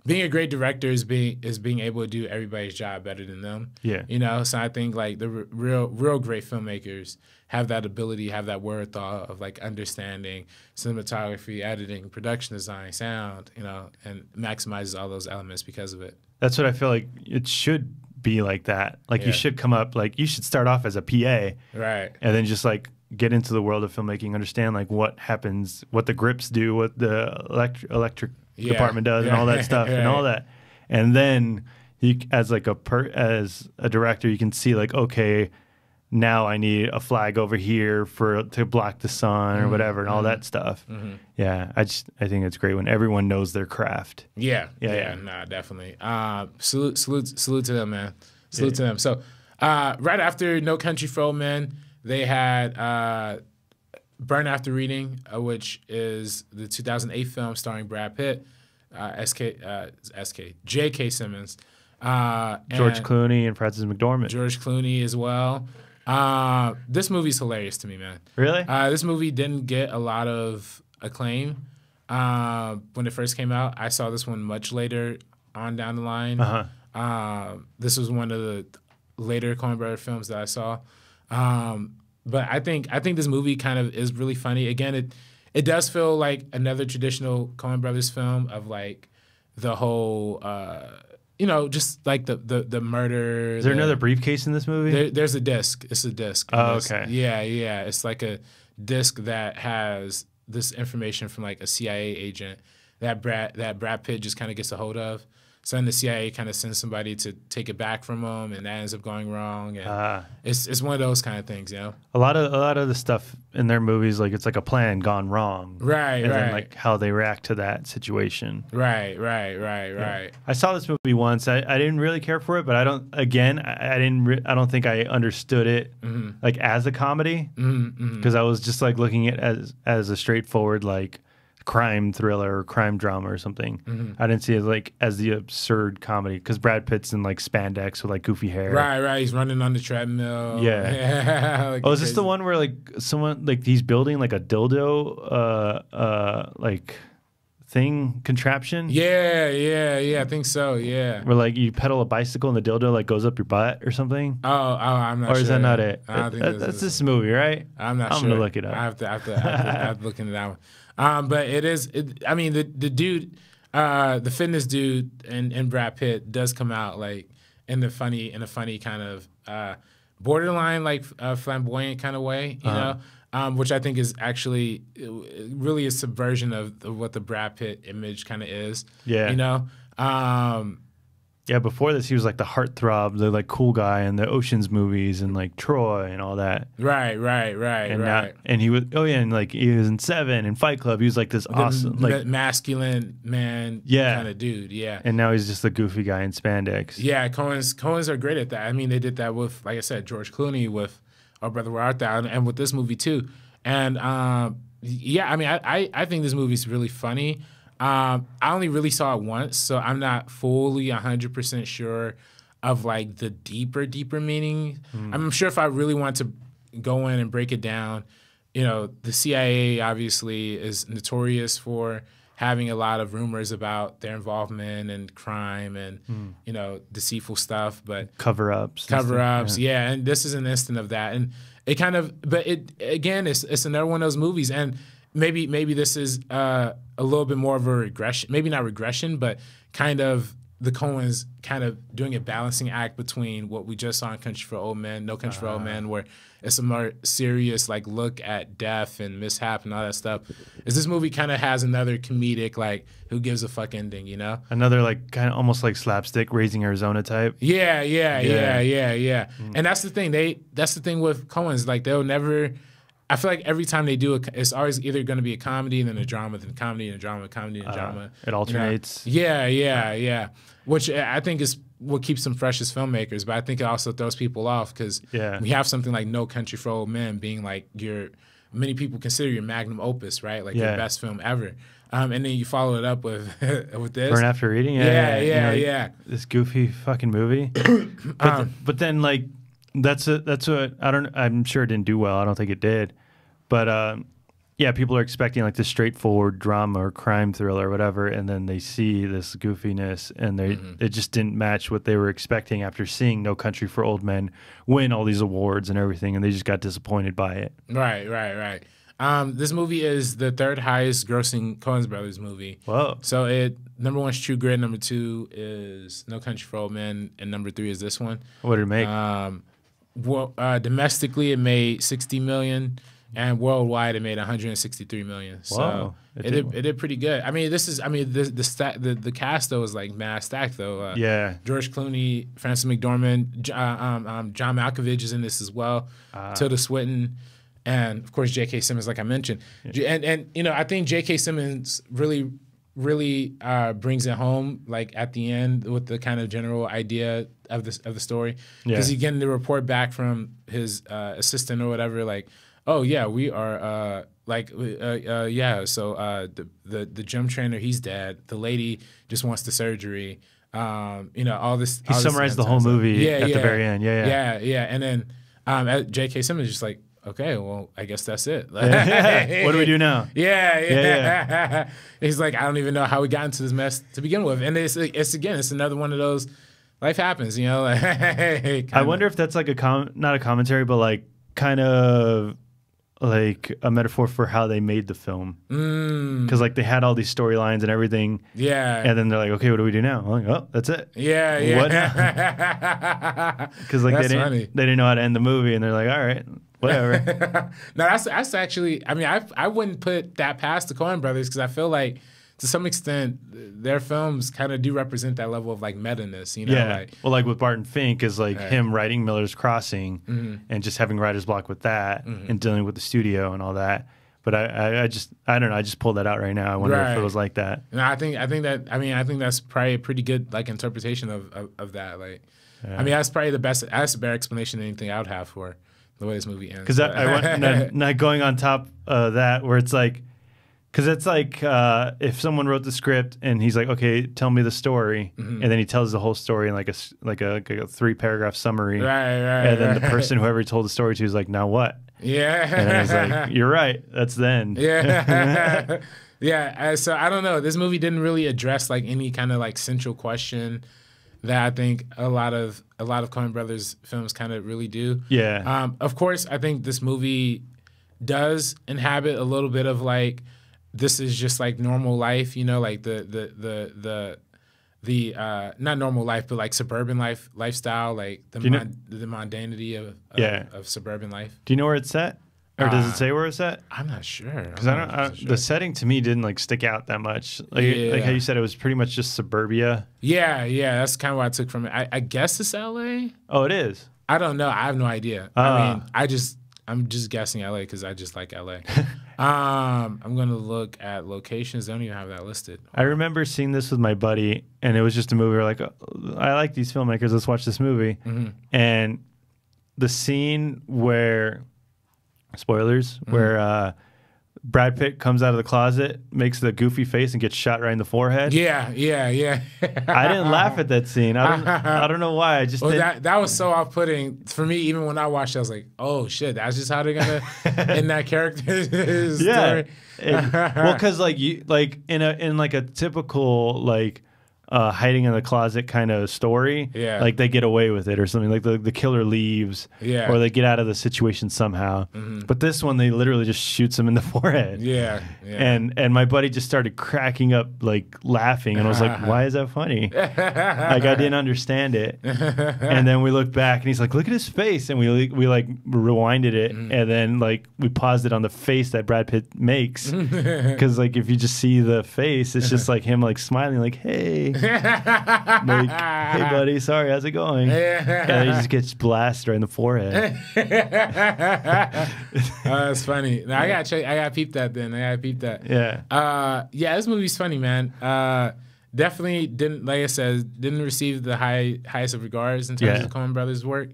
Being a great director is being able to do everybody's job better than them. Yeah, you know. So I think like the real great filmmakers have that ability, have that wherewithal of like understanding cinematography, editing, production design, sound, you know, and maximizes all those elements because of it. That's what I feel like it should be like that. Like you should come up, like you should start off as a PA, right, and then just like get into the world of filmmaking, understand like what happens, what the grips do, what the electric department does, and all that stuff, and all that. And then you, as a director, you can see like, okay, now I need a flag over here to block the sun or whatever and all that stuff. Yeah, I think it's great when everyone knows their craft. Yeah, nah, definitely. Salute to them, man. Salute to them. So right after No Country for Old Men, they had Burn After Reading, which is the 2008 film starring Brad Pitt, J.K. Simmons, George Clooney and Frances McDormand. George Clooney as well. This movie's hilarious to me, man. Really? This movie didn't get a lot of acclaim when it first came out. I saw this one much later on down the line. This was one of the later Coen Brothers films that I saw. But I think this movie kind of is really funny. Again, it does feel like another traditional Coen Brothers film of like the whole just like the murder. Is there another briefcase in this movie? There's a disc. It's a disc. Oh, okay. Yeah. It's like a disc that has this information from like a CIA agent that Brad Pitt just kind of gets a hold of. So then the CIA kind of sends somebody to take it back from him, and that ends up going wrong. And it's one of those kind of things, you know. A lot of the stuff in their movies, like it's like a plan gone wrong, right? And then like how they react to that situation, right. I saw this movie once. I didn't really care for it, but I don't think I understood it like as a comedy because I was just like looking at it as a straightforward like crime thriller or crime drama or something. I didn't see it like as the absurd comedy because Brad Pitt's in like spandex with like goofy hair. Right. He's running on the treadmill. Yeah. Like is this the one where like someone like he's building like a dildo like thing contraption? Yeah. I think so. Yeah. Where like you pedal a bicycle and the dildo like goes up your butt or something. Oh, I'm not sure. Or is that not it? I don't think that's this movie, right? I'm not sure. I'm gonna look it up. I have to look into that one. But it is. I mean, the dude, the fitness dude, and Brad Pitt does come out like in a funny kind of borderline like flamboyant kind of way, you know, which I think is actually really a subversion of what the Brad Pitt image kind of is. Yeah, you know. Yeah, before this, he was like the heartthrob, the like cool guy in the Ocean's movies and like Troy and all that. Right. And he was, and like he was in Seven and Fight Club. He was like this awesome, like masculine man kind of dude. Yeah. And now he's just the goofy guy in spandex. Yeah, Coens are great at that. I mean, they did that with, like I said, George Clooney with Our Brother Where Art Thou, and with this movie too. And I mean, I think this movie's really funny. I only really saw it once, so I'm not fully 100% sure of like the deeper meaning. I'm sure if I really want to go in and break it down, you know, the CIA obviously is notorious for having a lot of rumors about their involvement in crime and you know, deceitful stuff, but cover-ups, yeah. And this is an instant of that, and it kind of, but it again, it's another one of those movies, and maybe this is a little bit more of a regression, maybe not regression, but kind of the Coens kind of doing a balancing act between what we just saw in Country for Old Men, No Country for Old Men, where it's a more serious like look at death and mishap and all that stuff. Is this movie kind of has another comedic like who gives a fuck ending, you know? Another like kind of almost like slapstick Raising Arizona type. Yeah. And that's the thing. That's the thing with Coens. Like they'll never. I feel like every time they do it, it's always either going to be a comedy and then a drama, then a comedy and a drama, comedy and a drama. It alternates. You know? Yeah. Which I think is what keeps them fresh as filmmakers, but I think it also throws people off because we have something like No Country for Old Men being like many people consider your magnum opus, right? Like your best film ever. And then you follow it up with this. Burn After Reading? Yeah. This goofy fucking movie. But then like, that's what I'm sure it didn't do well. I don't think it did. But people are expecting like this straightforward drama or crime thriller or whatever, and then they see this goofiness, and it just didn't match what they were expecting after seeing No Country for Old Men win all these awards and everything, and they just got disappointed by it. Right. This movie is the third highest grossing Coen Brothers movie. Whoa! So number 1 is True Grit, number 2 is No Country for Old Men, and number 3 is this one. What did it make? Domestically, it made $60 million. and worldwide it made 163 million. So Whoa, it did pretty good. I mean, the cast though is like mad stacked though. Yeah, George Clooney, Frances McDormand, John Malkovich is in this as well. Tilda Swinton, and of course J.K. Simmons, like I mentioned. Yeah. And you know, I think J.K. Simmons really brings it home, like at the end with the kind of general idea of the story, because he's getting the report back from his assistant or whatever, like, oh yeah, we are so the gym trainer, he's dead. The lady just wants the surgery. You know, all this. He summarized the whole movie at the very end. Yeah. And then J.K. Simmons is just like, okay, well, I guess that's it. What do we do now? Yeah. He's like, I don't even know how we got into this mess to begin with. And it's another one of those, life happens, you know? I wonder if that's like not a commentary, but like kind of like a metaphor for how they made the film. Because like they had all these storylines and everything. Yeah. And then they're like, okay, what do we do now? I'm like, oh, that's it. Yeah. What now? Because like they didn't know how to end the movie, and they're like, all right. Whatever. No, that's actually. I mean, I wouldn't put that past the Coen Brothers, because I feel like to some extent their films kind of do represent that level of like meta-ness, you know? Yeah. Like, well, like with Barton Fink is like him writing Miller's Crossing and just having writer's block with that and dealing with the studio and all that. But I don't know. I just pulled that out right now. I wonder if it was like that. No, I think that's probably a pretty good like interpretation of that. Like, I mean, that's probably that's a better explanation than anything I would have for the way this movie ends. Because I want not going on top of that, where it's like, because it's like if someone wrote the script and he's like, okay, tell me the story, and then he tells the whole story in like a 3-paragraph summary, and then the person whoever he told the story to is like, now what? Yeah, and I was like, you're right, that's then. Yeah, yeah. So I don't know. This movie didn't really address like any kind of like central question that I think a lot of Coen Brothers films kind of really do. Yeah. Of course, I think this movie does inhabit a little bit of like, this is just like normal life, you know, like the not normal life, but like suburban lifestyle, like the mundanity of suburban life. Do you know where it's set? Or does it say where it's at? I'm not sure. Because the setting to me didn't like stick out that much. Like how you said, it was pretty much just suburbia. Yeah, that's kind of what I took from it. I guess it's LA. Oh, it is. I don't know. I have no idea. I mean, I'm just guessing LA because I just like LA. I'm gonna look at locations. They don't even have that listed. I remember seeing this with my buddy, and it was just a movie. We're like, oh, I like these filmmakers. Let's watch this movie. And the scene where. Spoilers, where Brad Pitt comes out of the closet, makes the goofy face, and gets shot right in the forehead. Yeah. I didn't laugh at that scene. I don't know why. I just that was so off-putting for me. Even when I watched it, I was like, "Oh shit, that's just how they're gonna end that character's story." Well, because like in like a typical like. Hiding in the closet kind of story, like they get away with it or something, like the killer leaves, or they get out of the situation somehow. But this one, they literally just shoots him in the forehead. And my buddy just started cracking up, like laughing, and I was like, "Why is that funny?" Like I didn't understand it. And then we looked back, and he's like, "Look at his face," and we like rewinded it, and then like we paused it on the face that Brad Pitt makes, because like if you just see the face, it's just like him like smiling, like, "Hey." Like, hey buddy, sorry, how's it going? And he just gets blasted right in the forehead. That's funny. Now, I gotta peep that then. This movie's funny, man. Definitely didn't, like I said, didn't receive the highest of regards in terms of Coen Brothers' work.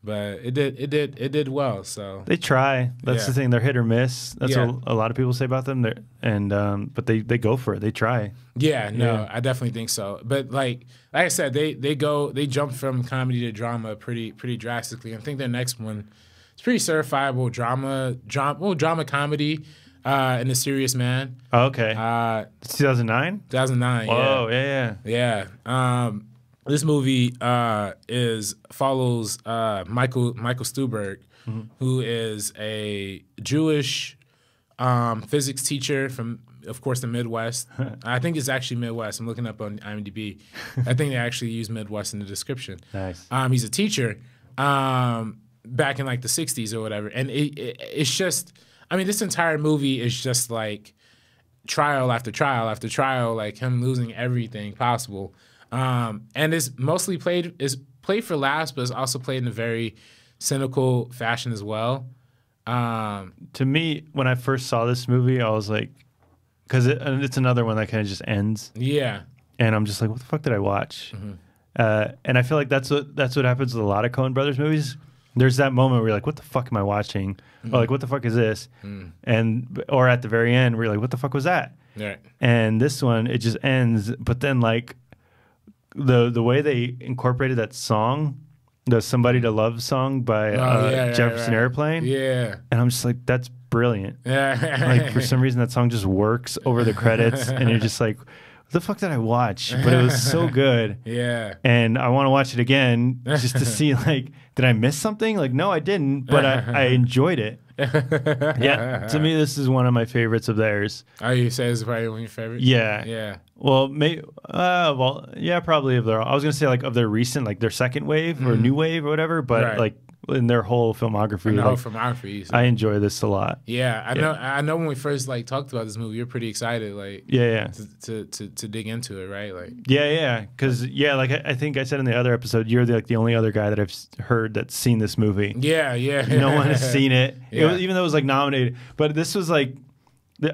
But it did well. So they try. That's the thing. They're hit or miss. That's what a lot of people say about them. But they go for it. They try. I definitely think so. But like I said, they jump from comedy to drama pretty drastically. I think their next one is pretty certifiable drama comedy. In A Serious Man. Oh, okay. 2009. 2009. Whoa. Yeah. This movie follows Michael Stuhlbarg, who is a Jewish physics teacher from, of course, the Midwest. I think it's actually Midwest. I'm looking up on IMDb. I think they actually use Midwest in the description. Nice. He's a teacher back in like the 60s or whatever, and it's just I mean, this entire movie is just like trial after trial after trial, like him losing everything possible. And it's mostly played for laughs, but it's also played in a very cynical fashion as well. To me, when I first saw this movie, I was like, because it's another one that kind of just ends. Yeah. And I'm just like, what the fuck did I watch? And I feel like that's what happens with a lot of Coen Brothers movies. There's that moment where you're like, what the fuck am I watching? Or like, what the fuck is this? Or at the very end, where you're like, what the fuck was that? Right. And this one, it just ends. But then like the way they incorporated that song, the "Somebody to Love" song by Jefferson Airplane. Yeah. And I'm just like, that's brilliant. Yeah. Like for some reason, that song just works over the credits, and you're just like, the fuck did I watch? But it was so good. Yeah. And I want to watch it again just to see, like, did I miss something? Like, no, I didn't, but I enjoyed it. Yeah. To me, this is one of my favorites of theirs. Oh, you say it's probably one of your favorites? Yeah. Yeah. Well, yeah, probably of their, I was going to say, like, of their recent, like, their second wave or new wave or whatever, but, like, in their whole filmography. So. I enjoy this a lot. Yeah, I know when we first like talked about this movie, you're pretty excited, like to dig into it, right? Like because like I think I said in the other episode, you're the only other guy that I've heard that's seen this movie. Yeah. No one has seen it. Yeah. Even though it was like nominated, but this was like,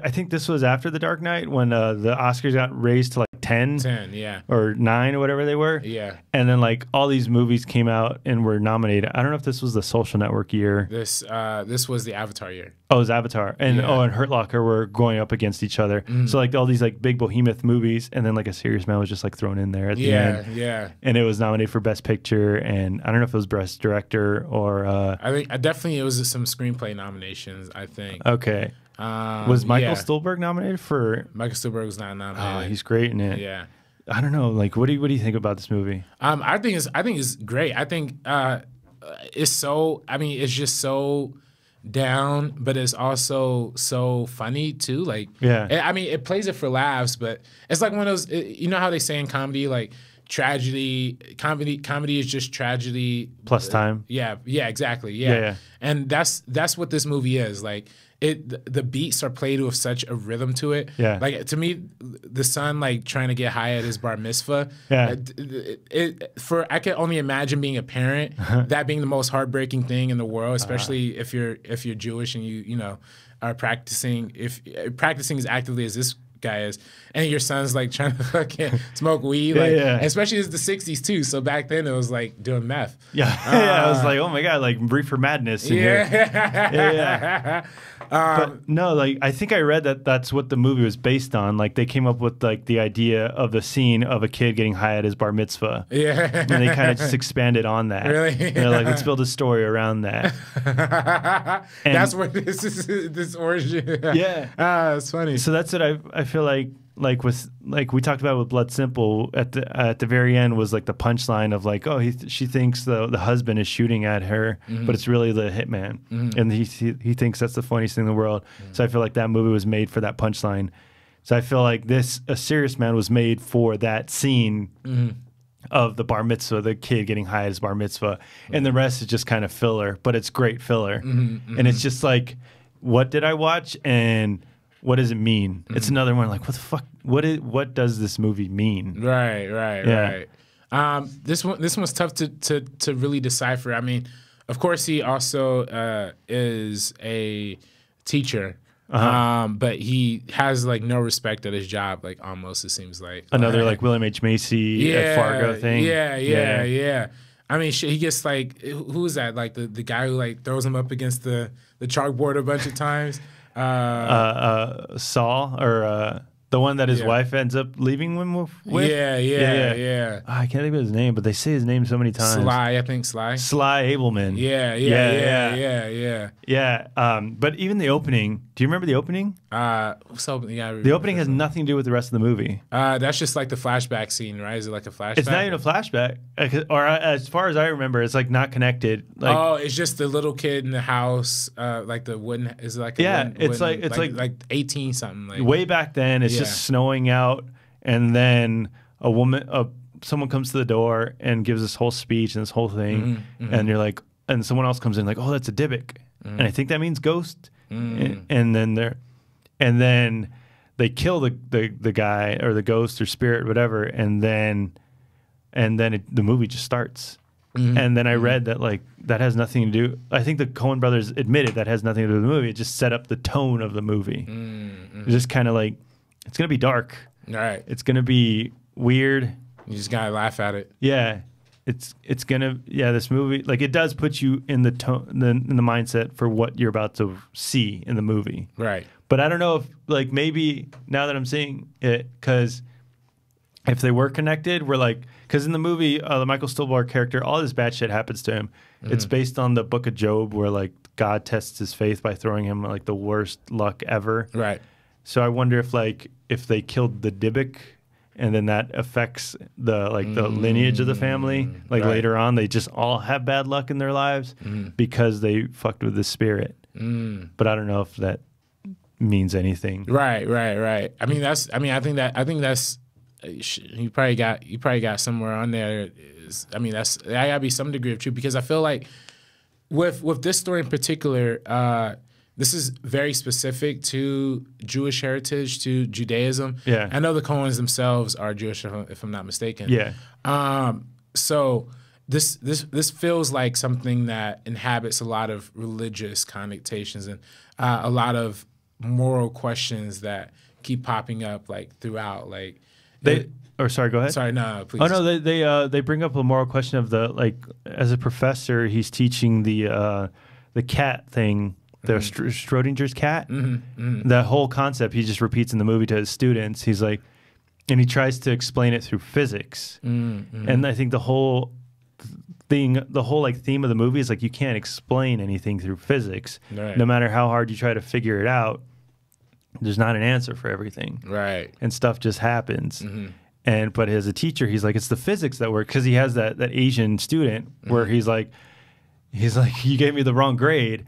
I think this was after The Dark Knight when the Oscars got raised to like 10, or 9 or whatever they were. Yeah. And then like all these movies came out and were nominated. I don't know if this was the Social Network year. This was the Avatar year. Oh, it was Avatar. And and Hurt Locker were going up against each other. So like all these like big behemoth movies, and then like A Serious Man was just like thrown in there at the end. Yeah. And it was nominated for Best Picture, and I don't know if it was Best Director or I think definitely it was some screenplay nominations, I think. Okay. Was Michael Stuhlbarg nominated for? Michael Stuhlbarg was not nominated. Oh, he's great in it. Yeah. I don't know. Like, what do you think about this movie? I think it's great. I think it's so. I mean, it's just so down, but it's also so funny too. Like, I mean, it plays it for laughs, but it's like one of those. You know how they say in comedy, like tragedy, comedy is just tragedy plus time. Yeah, exactly. Yeah. And that's what this movie is. Like, the beats are played with such a rhythm to it. Yeah. Like, to me, the son like trying to get high at his bar mitzvah. Yeah. I can only imagine being a parent, that being the most heartbreaking thing in the world, especially if you're Jewish and you know are practicing as actively as this guy is, and your son's like trying to fucking smoke weed, especially it's the 60s too, so back then it was like doing meth. I was like, oh my god, like Reefer Madness in here. But no, like I think I read that that's what the movie was based on. Like they came up with like the idea of the scene of a kid getting high at his bar mitzvah. And they kind of just expanded on that. Really? And they're like, let's build a story around that. And that's where this origin. It's funny. So that's what I feel like with like we talked about with Blood Simple at the very end was like the punchline of like, oh, she thinks the husband is shooting at her, but it's really the hitman, and he thinks that's the funniest thing in the world. So I feel like that movie was made for that punchline. So I feel like A Serious Man was made for that scene of the bar mitzvah, the kid getting high at his bar mitzvah, and the rest is just kind of filler, but it's great filler, and it's just like, what did I watch and what does it mean? It's another one like, what the fuck? What does this movie mean? Right. This one's tough to really decipher. I mean, of course, he also is a teacher, but he has like no respect at his job. Like almost, it seems like another like William H. Macy at Fargo thing. Yeah. I mean, he gets like, who is that? Like the guy who like throws him up against the chalkboard a bunch of times. Saul, or the one that his wife ends up leaving him with? Yeah. I can't think of his name, but they say his name so many times. I think Sly. Sly Abelman. Yeah. But even the opening, do you remember the opening? What's the opening? Yeah, the opening has nothing to do with the rest of the movie. That's just like the flashback scene, right? Is it like a flashback? It's not even a flashback. Or as far as I remember, it's like not connected. Like, it's just the little kid in the house, like the wooden. Is it like it's like 18 something. Like way back then, it's just snowing out, and then someone comes to the door and gives this whole speech and this whole thing, and you're like, and someone else comes in like, oh, that's a Dybbuk, and I think that means ghost. and then they kill the guy or the ghost or spirit, whatever, and then the movie just starts. And then I read that like that has nothing to do. I think the Coen Brothers admitted that has nothing to do with the movie. It just set up the tone of the movie. It's just kind of like it's gonna be dark. Right. It's gonna be weird. You just gotta laugh at it. Yeah. It's gonna this movie like it does put you in the tone in the mindset for what you're about to see in the movie. Right. But I don't know if like maybe now that I'm seeing it, because if they were connected, we're like, because in the movie, the Michael Stuhlbarg character, all this bad shit happens to him. It's based on the Book of Job, where like God tests his faith by throwing him like the worst luck ever. Right. So I wonder if they killed the Dybbuk, and then that affects the lineage of the family. Like later on, they just all have bad luck in their lives because they fucked with the spirit. But I don't know if that means anything. Right. I think that's you probably got somewhere on there. That's I gotta be some degree of truth, because I feel like with this story in particular, this is very specific to Jewish heritage, to Judaism. Yeah. I know the Coens themselves are Jewish, if I'm not mistaken. Yeah. So this feels like something that inhabits a lot of religious connotations and a lot of moral questions that keep popping up like throughout. Like sorry, go ahead. Sorry, no, please. Oh no, they bring up a moral question of the like as a professor, he's teaching the cat thing. The Schrodinger's cat, that whole concept he just repeats in the movie to his students. He's like, and he tries to explain it through physics. And I think the whole theme of the movie is like you can't explain anything through physics. Right. No matter how hard you try to figure it out, there's not an answer for everything. Right. And stuff just happens. But as a teacher, he's like, it's the physics that work, because he has that Asian student where he's like, you gave me the wrong grade.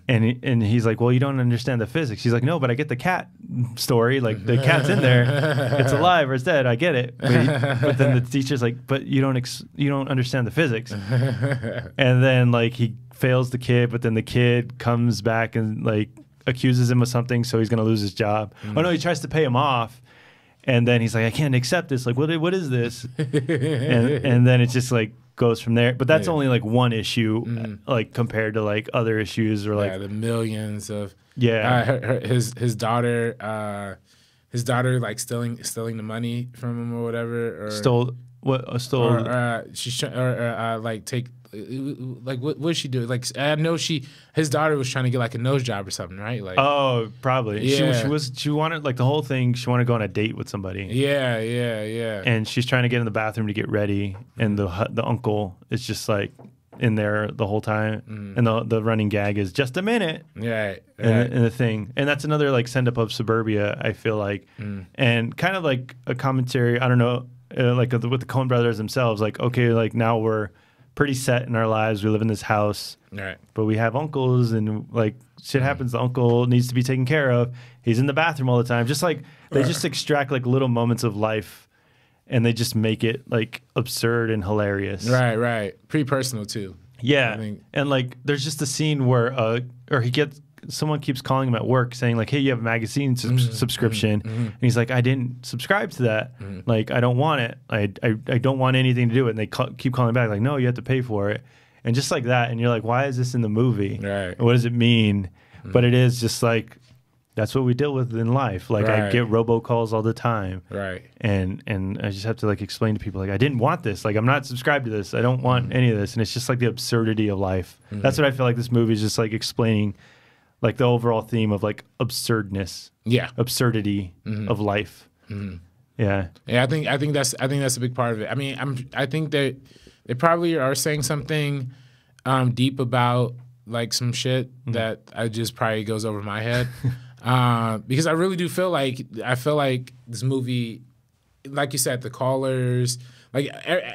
And he's like, well, you don't understand the physics. He's like, no, but I get the cat story. Like the cat's in there. It's alive or it's dead. I get it. But then the teacher's like, but you don't understand the physics. And then like he fails the kid, but then the kid comes back and like accuses him of something. So he's going to lose his job. Oh no, he tries to pay him off. And then he's like, I can't accept this. Like, what is this? and then it's just like, goes from there, but that's only like one issue, like compared to like other issues or like the millions of his daughter like stealing the money from him or whatever, or stole like take like what did she do? Like I know his daughter was trying to get like a nose job or something, right? Like probably she wanted like the whole thing. She wanted to go on a date with somebody. Yeah. And she's trying to get in the bathroom to get ready, and the uncle is just like in there the whole time, and the running gag is just a minute. Right. And the thing, and that's another like send up of suburbia. I feel like, and kind of like a commentary. I don't know, like with the Coen Brothers themselves. Like okay, like now we're pretty set in our lives. We live in this house, right? But we have uncles, and like shit happens. The uncle needs to be taken care of. He's in the bathroom all the time. Just like they just extract like little moments of life, and they just make it like absurd and hilarious. Right. Pretty personal too. Yeah, and like there's just a scene where someone keeps calling him at work saying like, hey, you have a magazine subscription, and he's like, I didn't subscribe to that. Like I don't want it. I don't want anything to do with it. And they keep calling back like, no, you have to pay for it, and just like that. And you're like, why is this in the movie? Right. What does it mean? But it is just like that's what we deal with in life. Like I get robocalls all the time. Right. And I just have to like explain to people like I didn't want this. Like I'm not subscribed to this. I don't want any of this. And it's just like the absurdity of life. That's what I feel like this movie is just like explaining, like the overall theme of like absurdness. Yeah. Absurdity of life. Yeah. Yeah, I think that's a big part of it. I mean, I think that they probably are saying something deep about like some shit that I just probably goes over my head. Because I really do feel like this movie, like you said, the callers, like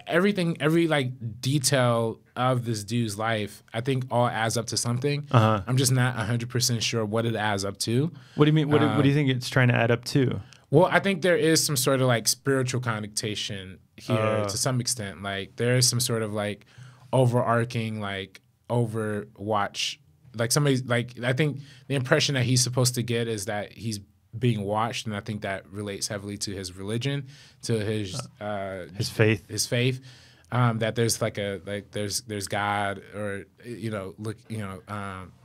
everything, every like detail of this dude's life, I think all adds up to something. I'm just not 100% sure what it adds up to. What do you mean? What do you think it's trying to add up to? Well, I think there is some sort of like spiritual connotation here to some extent. Like there is some sort of like overarching like overwatch like somebody's like I think the impression that he's supposed to get is that he's being watched, and I think that relates heavily to his religion, to his faith. His faith. That there's there's God, or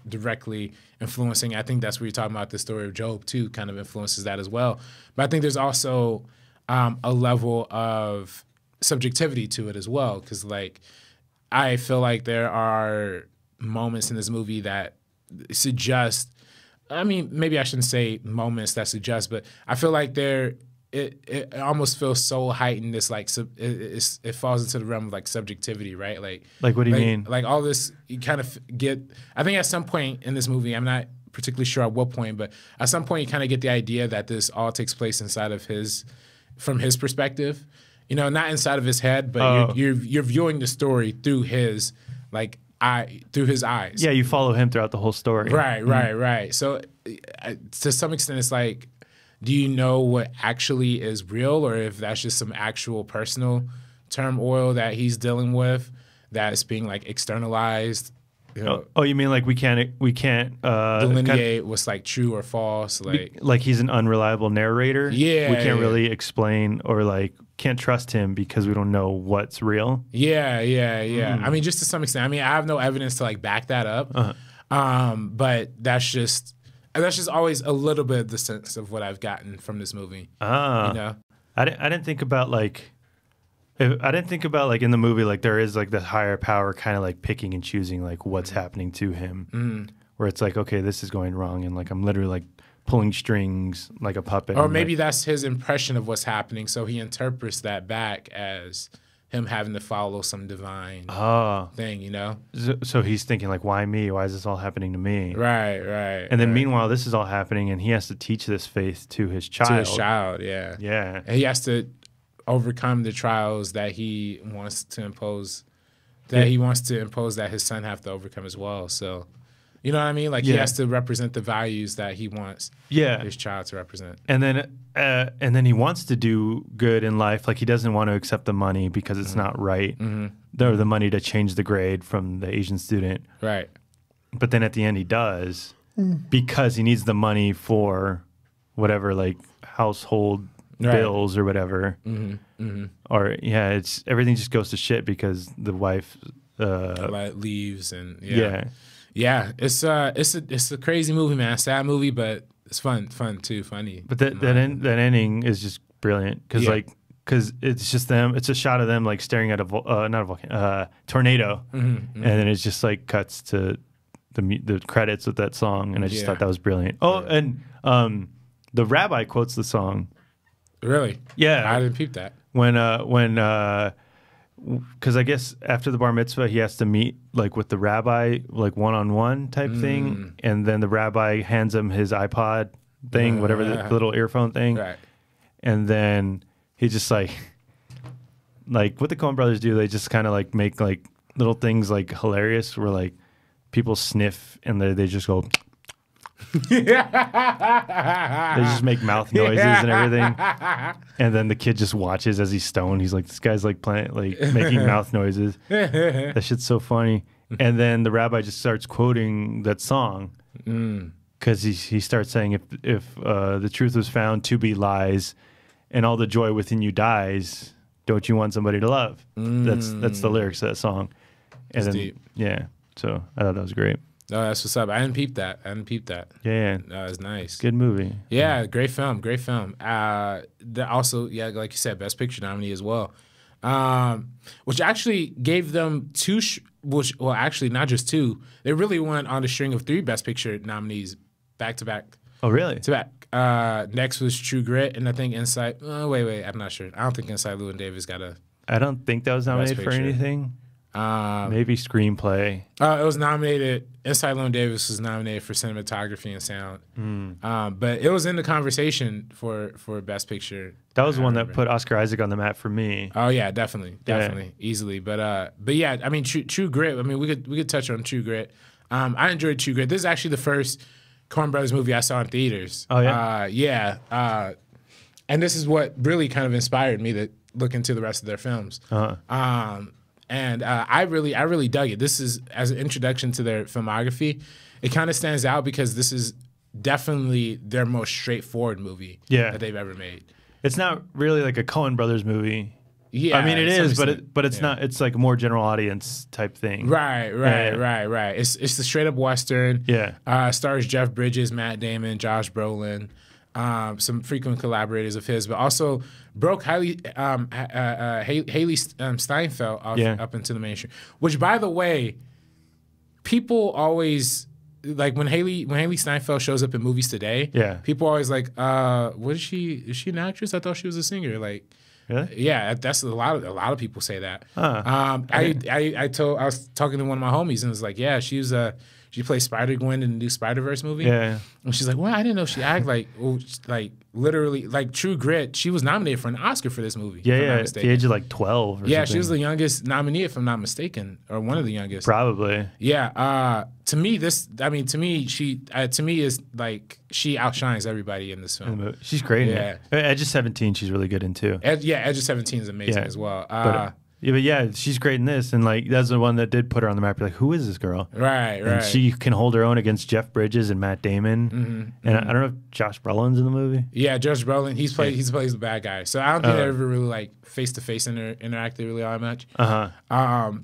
directly influencing. I think that's where you're talking about the story of Job too, kind of influences that as well. But I think there's also a level of subjectivity to it as well, because like I feel like there are moments in this movie that suggest. I mean, maybe I shouldn't say moments that suggest, but I feel like it almost feels so heightened. It's like it falls into the realm of like subjectivity, right? Like what do you mean? Like all this, you kind of get. I think at some point in this movie, I'm not particularly sure at what point, but at some point you kind of get the idea that this all takes place inside of from his perspective. You know, not inside of his head, but you're viewing the story through his through his eyes. Yeah, you follow him throughout the whole story. Right. So to some extent, it's like, do you know what actually is real, or if that's just some actual personal turmoil that he's dealing with that's being like externalized? You know, you mean like we can't delineate what's like true or false? Like he's an unreliable narrator. Yeah, we can't really explain, or like can't trust him because we don't know what's real. Yeah. I mean, just to some extent. I mean, I have no evidence to like back that up. But that's just always a little bit of the sense of what I've gotten from this movie. You know, I didn't think about like. I didn't think about like in the movie like there is like the higher power kind of like picking and choosing like what's happening to him, where it's like, okay, this is going wrong, and like I'm literally like pulling strings like a puppet. Or maybe that's his impression of what's happening, so he interprets that back as him having to follow some divine thing, you know? So he's thinking like, why me? Why is this all happening to me? Right. And then meanwhile, this is all happening, and he has to teach this faith to his child. To his child, yeah. Yeah. And he has to overcome the trials that he wants to impose, that his son have to overcome as well. So, you know what I mean? Like he has to represent the values that he wants his child to represent. And then he wants to do good in life. Like he doesn't want to accept the money because it's not right. The money to change the grade from the Asian student. Right. But then at the end he does because he needs the money for whatever, like household bills or whatever. Or it's everything just goes to shit because the wife leaves, and it's a crazy movie, man. Sad movie, but it's fun too, funny. But that ending is just brilliant because it's just them. It's a shot of them like staring at a tornado, and then it just like cuts to the credits with that song, and I just thought that was brilliant. And the rabbi quotes the song. Really? Yeah, I didn't peep that. Because I guess after the bar mitzvah, he has to meet like with the rabbi, like one-on-one type thing, and then the rabbi hands him his iPod thing, whatever the little earphone thing, right? And then he just like what the Coen Brothers do, they just kind of like make like little things like hilarious, where like people sniff and they just go. They just make mouth noises and everything, and then the kid just watches as he's stoned. He's like, "This guy's like making mouth noises." That shit's so funny. And then the rabbi just starts quoting that song because he starts saying, "If the truth was found to be lies, and all the joy within you dies, don't you want somebody to love?" That's the lyrics of that song. And then deep. So I thought that was great. No, that's what's up. I didn't peep that. Yeah. No, it's nice. Good movie. Yeah, great film. Also, like you said, Best Picture nominee as well. Which actually gave them actually not just two. They really went on a string of 3 Best Picture nominees back to back. Oh, really? To back. Next was True Grit, and I think Inside. Wait, I'm not sure. I don't think Inside Llewyn Davis got a. I don't think that was nominated for anything. Maybe screenplay. It was nominated. Inside Llewyn Davis was nominated for cinematography and sound. But it was in the conversation for Best Picture. That was the one that put Oscar Isaac on the map for me. Oh yeah, definitely, easily. But yeah, I mean, True Grit. I mean, we could touch on True Grit. I enjoyed True Grit. This is actually the first Coen Brothers movie I saw in theaters. Oh yeah, yeah. And this is what really kind of inspired me to look into the rest of their films. And I really dug it. This is as an introduction to their filmography. it kind of stands out because this is definitely their most straightforward movie that they've ever made. It's not really like a Coen Brothers movie. Yeah, I mean it is, but it's not. It's like a more general audience type thing. Right. It's the straight up Western. Yeah. Stars Jeff Bridges, Matt Damon, Josh Brolin, some frequent collaborators of his, but also broke Haley Steinfeld up into the mainstream. Which, by the way, people always. Like when Haley Steinfeld shows up in movies today, people are always like, what is she? Is she an actress? I thought she was a singer. Like, really? Yeah, that's a lot of people say that. I was talking to one of my homies and was like, yeah, she plays Spider-Gwen in the new Spider-Verse movie. Yeah. And she's like, well, I didn't know she acted like literally like True Grit. She was nominated for an Oscar for this movie. Yeah, at the age of like 12 or something. She was the youngest nominee, if I'm not mistaken, or one of the youngest. Probably. Yeah. To me, she is like she outshines everybody in this film. She's great. Yeah. Edge of 17, she's really good in too. Edge of 17 is amazing as well. But she's great in this, and like that's the one that did put her on the map. You're like, who is this girl? Right. And she can hold her own against Jeff Bridges and Matt Damon. And I don't know if Josh Brolin's in the movie. Yeah, Josh Brolin. He plays the bad guy. So I don't think they ever really like face to face interacted really all that much.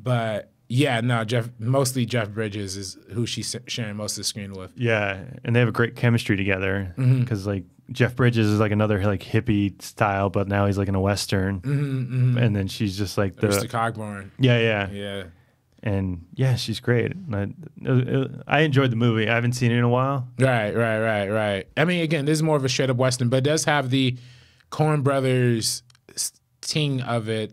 But yeah, no, mostly Jeff Bridges is who she's sharing most of the screen with. Yeah, and they have a great chemistry together because like Jeff Bridges is like another like hippie style, but now he's like in a Western, and then she's just like the Mr. Cogburn. Yeah. And yeah, she's great. I enjoyed the movie. I haven't seen it in a while. Right. I mean, again, this is more of a straight up Western, but it does have the Coen Brothers ting of it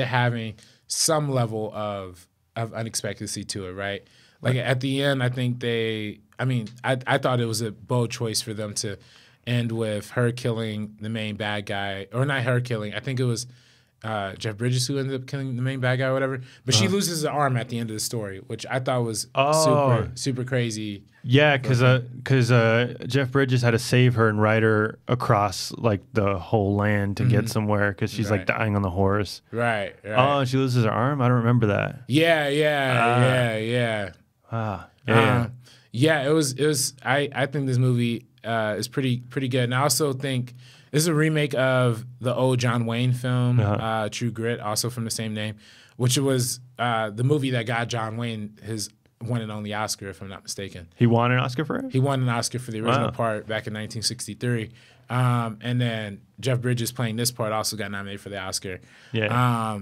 having some level of unexpectancy to it, right? Like at the end, I think I thought it was a bold choice for them to end with her killing the main bad guy, or not her killing. I think it was Jeff Bridges who ended up killing the main bad guy or whatever. But she loses an arm at the end of the story, which I thought was super crazy. Yeah, because Jeff Bridges had to save her and ride her across like the whole land to get somewhere because she's like dying on the horse. Right. Oh, and she loses her arm? I don't remember that. Yeah. It was. I think this movie is pretty good, and I also think this is a remake of the old John Wayne film, True Grit, also from the same name, which was the movie that got John Wayne his one and only Oscar, if I'm not mistaken. He won an Oscar for it? He won an Oscar for the original part back in 1963. And then Jeff Bridges playing this part also got nominated for the Oscar. Yeah.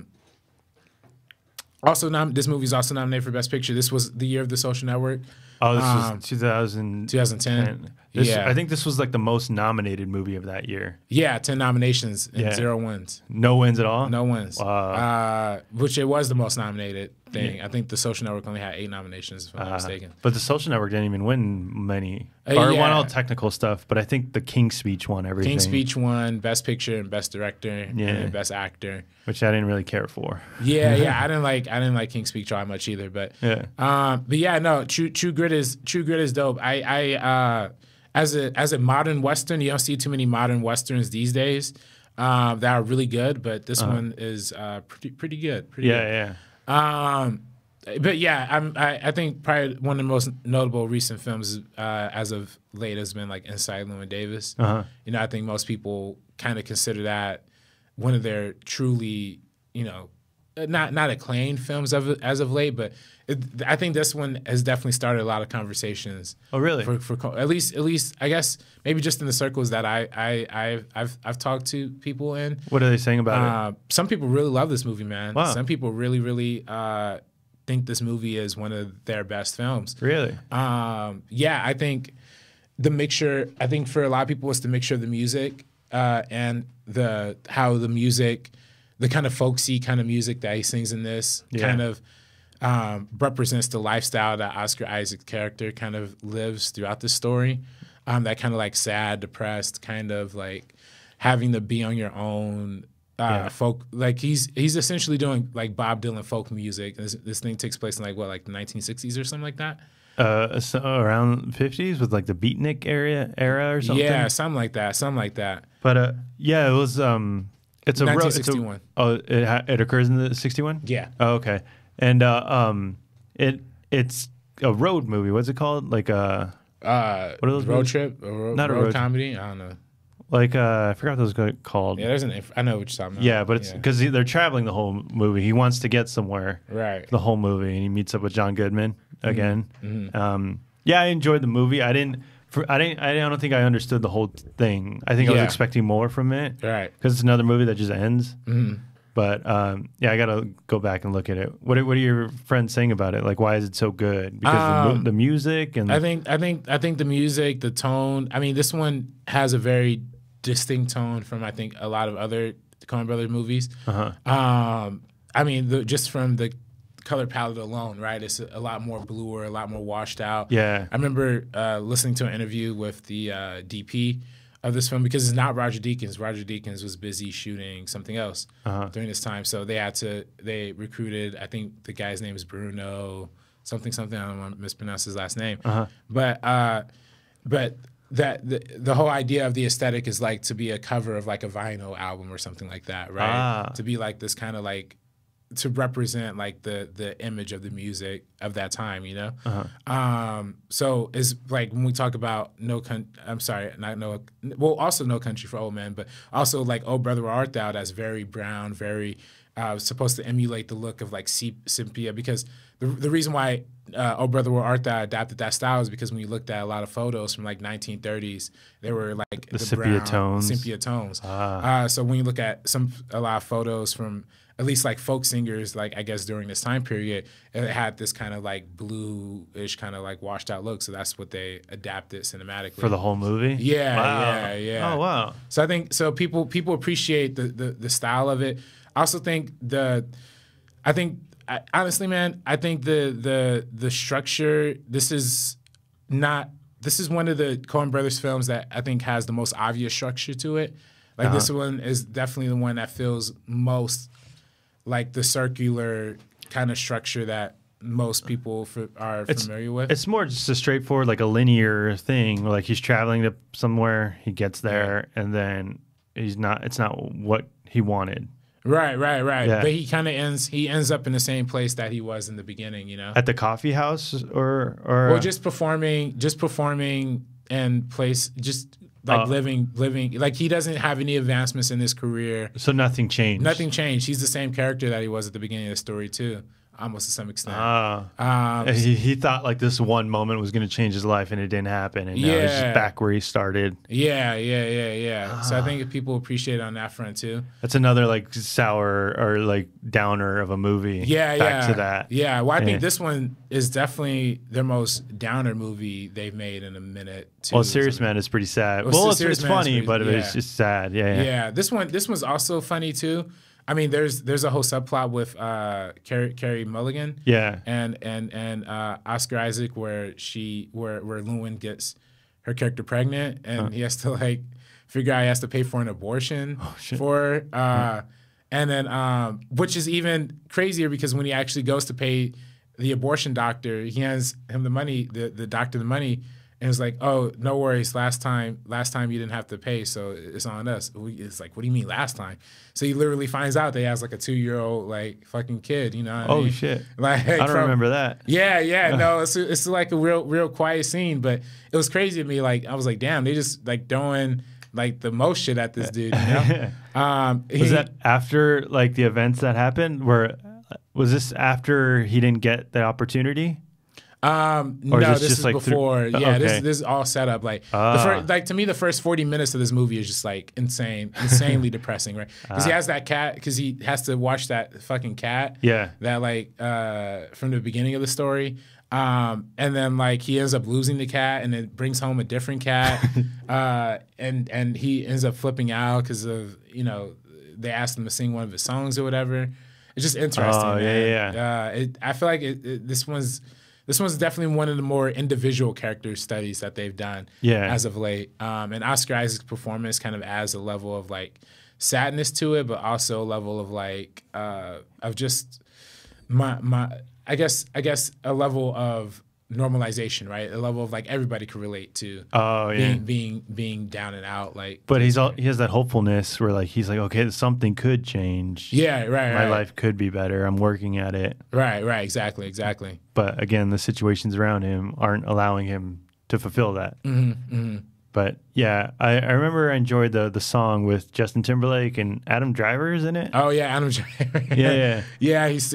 This movie is also nominated for Best Picture. This was the year of The Social Network. Oh, this was 2010. I think this was like the most nominated movie of that year. Yeah, 10 nominations and 0 wins. No wins at all? No wins. Wow. Which it was the most nominated thing. Yeah. I think The Social Network only had 8 nominations, if I'm not mistaken. But The Social Network didn't even win many. Or won all technical stuff, but I think The King's Speech won everything. King's Speech won Best Picture and Best Director and Best Actor. Which I didn't really care for. I didn't like King's Speech all much either. But True Grit is dope. As a modern Western, you don't see too many modern Westerns these days that are really good, but this one is pretty good. Yeah. I think probably one of the most notable recent films as of late has been like Inside Llewyn Davis. I think most people kind of consider that one of their truly, not acclaimed films as of late, but I think this one has definitely started a lot of conversations. Oh, really? For at least I guess maybe just in the circles that I've talked to people in. What are they saying about it? Some people really love this movie, man. Wow. Some people really think this movie is one of their best films. Really? I think the mixture. I think for a lot of people, it's the mixture of the music and how the music, the kind of folksy kind of music that he sings in this, kind of represents the lifestyle that Oscar Isaac's character kind of lives throughout the story. That kind of like sad, depressed, kind of like having to be on your own. Folk, like he's essentially doing like Bob Dylan folk music. This thing takes place in like the 1960s or something like that. Around 50s with like the beatnik era or something. Yeah, something like that. But it was it's a 1961. It occurs in the 61. Yeah. Oh, okay. And it's a road movie. What's it called? Like what are those road movies? Trip, not road comedy. I don't know. Like I forgot what those called. Yeah, there's I know what you're talking about. Yeah, but it's because they're traveling the whole movie. He wants to get somewhere, right? The whole movie, and he meets up with John Goodman again. Mm-hmm. Yeah, I enjoyed the movie. I don't think I understood the whole thing. I think I was expecting more from it, right? Because it's another movie that just ends. Mm-hmm. But I gotta go back and look at it. What are your friends saying about it? Like, why is it so good? Because the music and I think the music, the tone. I mean, this one has a very distinct tone from I think a lot of other Coen Brothers movies. I mean, just from the color palette alone, right? It's a lot more bluer, a lot more washed out. Yeah, I remember listening to an interview with the DP of this film because it's not Roger Deakins. Roger Deakins was busy shooting something else during this time, so they recruited. I think the guy's name is Bruno something. I don't want to mispronounce his last name, but that the whole idea of the aesthetic is like to be a cover of like a vinyl album or something like that, right? To be like this kind of like to represent like the image of the music of that time, you know. So it's like when we talk about also No Country for Old Men, but also like Oh Brother Where Art Thou, that's very brown, very supposed to emulate the look of like sepia, because the reason why Oh Brother Where Art Thou adapted that style is because when you looked at a lot of photos from like 1930s, they were like the sepia tones. So when you look at a lot of photos from at least like folk singers, like I guess during this time period, it had this kind of like blue-ish kind of like washed out look. So that's what they adapted cinematically for the whole movie. Yeah. Oh wow. So I think people appreciate the style of it. I also think honestly, man, I think the structure. This is one of the Coen Brothers films that I think has the most obvious structure to it. Like this one is definitely the one that feels most like the circular kind of structure that most people are familiar with. It's more just a straightforward, like a linear thing. Like he's traveling to somewhere, he gets there, and then it's not what he wanted. Right. Yeah. But he kind of ends up in the same place that he was in the beginning, you know? At the coffee house or well, just performing and place, just like living, like he doesn't have any advancements in his career. So nothing changed. He's the same character that he was at the beginning of the story too, almost to some extent. He thought like this one moment was going to change his life, and it didn't happen, and now he's just back where he started. Yeah. So I think if people appreciate it on that front too. That's another like sour or like downer of a movie. Back to that. Yeah. Well, I think this one is definitely their most downer movie they've made in a minute too. Well, Serious Man is pretty sad. Well, it's funny, but it's just sad. Yeah. This one's also funny too. I mean, there's a whole subplot with Carey Mulligan, and Oscar Isaac where Lewin gets her character pregnant, and he has to like figure out he has to pay for an abortion for her, and then which is even crazier because when he actually goes to pay the abortion doctor, he hands him the money, the doctor the money. And it's like, oh, no worries. Last time you didn't have to pay, so it's on us. It's like, what do you mean last time? So he literally finds out that he has like a 2-year-old like fucking kid. You know what I mean? Shit! Like I don't remember that. Yeah. No, it's like a real quiet scene, but it was crazy to me. Like I was like, damn, they just like throwing like the most shit at this dude. You know? Was that after like the events that happened? Was this after he didn't get the opportunity? No, this is like before. This is all set up. Like to me, the first 40 minutes of this movie is just like insanely depressing, right? Because he has that cat. Because he has to watch that fucking cat. Yeah. That like from the beginning of the story, and then like he ends up losing the cat, and it brings home a different cat, and he ends up flipping out because of they asked him to sing one of his songs or whatever. It's just interesting. I feel like this one's definitely one of the more individual character studies that they've done as of late. And Oscar Isaac's performance kind of adds a level of like sadness to it, but also a level of like of just I guess a level of normalization, right? A level of like everybody can relate to. Oh yeah, being down and out, like. But he has that hopefulness where like he's like, okay, something could change. Yeah, right. My life could be better. I'm working at it. Right, exactly. But again, the situations around him aren't allowing him to fulfill that. But yeah, I remember I enjoyed the song with Justin Timberlake and Adam Driver's in it. Oh yeah, Adam Driver. Yeah. He's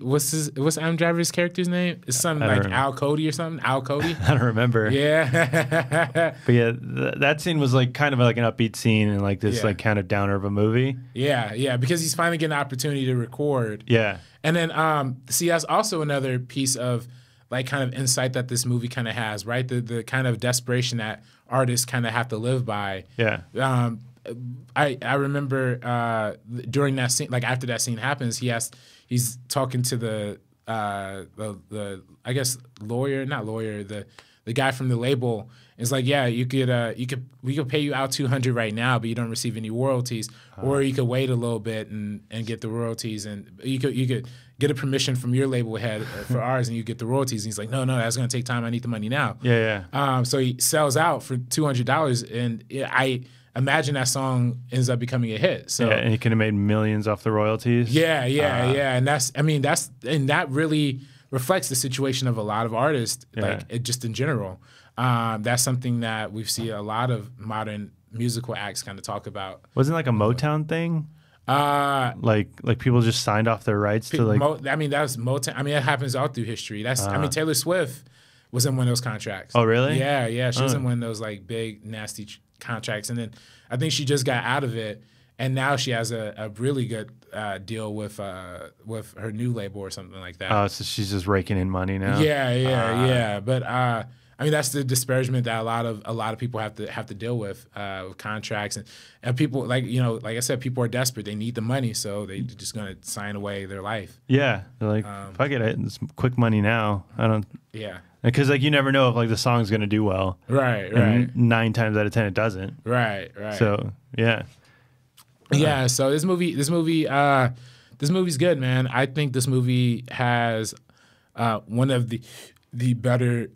what's Adam Driver's character's name? It's something like Al Cody or something. Al Cody. I don't remember. Yeah. But yeah, that scene was like kind of like an upbeat scene and like this like kind of downer of a movie. Yeah, because he's finally getting an opportunity to record. Yeah. And then that's also another piece of like kind of insight that this movie kind of has, right? The kind of desperation that artists kind of have to live by. Yeah. I remember during that scene, like after that scene happens, he's talking to the I guess the guy from the label. It's like, yeah, we could pay you out $200 right now, but you don't receive any royalties, or you could wait a little bit and get the royalties, and you could get a permission from your label head for ours, and you get the royalties. And he's like, no, that's gonna take time. I need the money now. Yeah. So he sells out for $200, and I imagine that song ends up becoming a hit. So and he could have made millions off the royalties. Yeah, and that really reflects the situation of a lot of artists, just in general. That's something that we've seen a lot of modern musical acts kind of talk about. Wasn't it like a Motown thing? Like people just signed off their rights to like. That was Motown. It happens all through history. Taylor Swift was in one of those contracts. Oh really? Yeah. She was in one of those like big nasty contracts, and then I think she just got out of it, and now she has a really good deal with her new label or something like that. Oh, so she's just raking in money now. Yeah. But that's the disparagement that a lot of people have to deal with contracts, and people like I said, people are desperate. They need the money, so they're just gonna sign away their life. Yeah, they're like, if I get it, it's quick money now. I don't. Yeah. Because like you never know if like the song's gonna do well. Right. And 9 times out of 10 it doesn't. Right. So yeah. Yeah. So this movie's good, man. I think this movie has one of the better.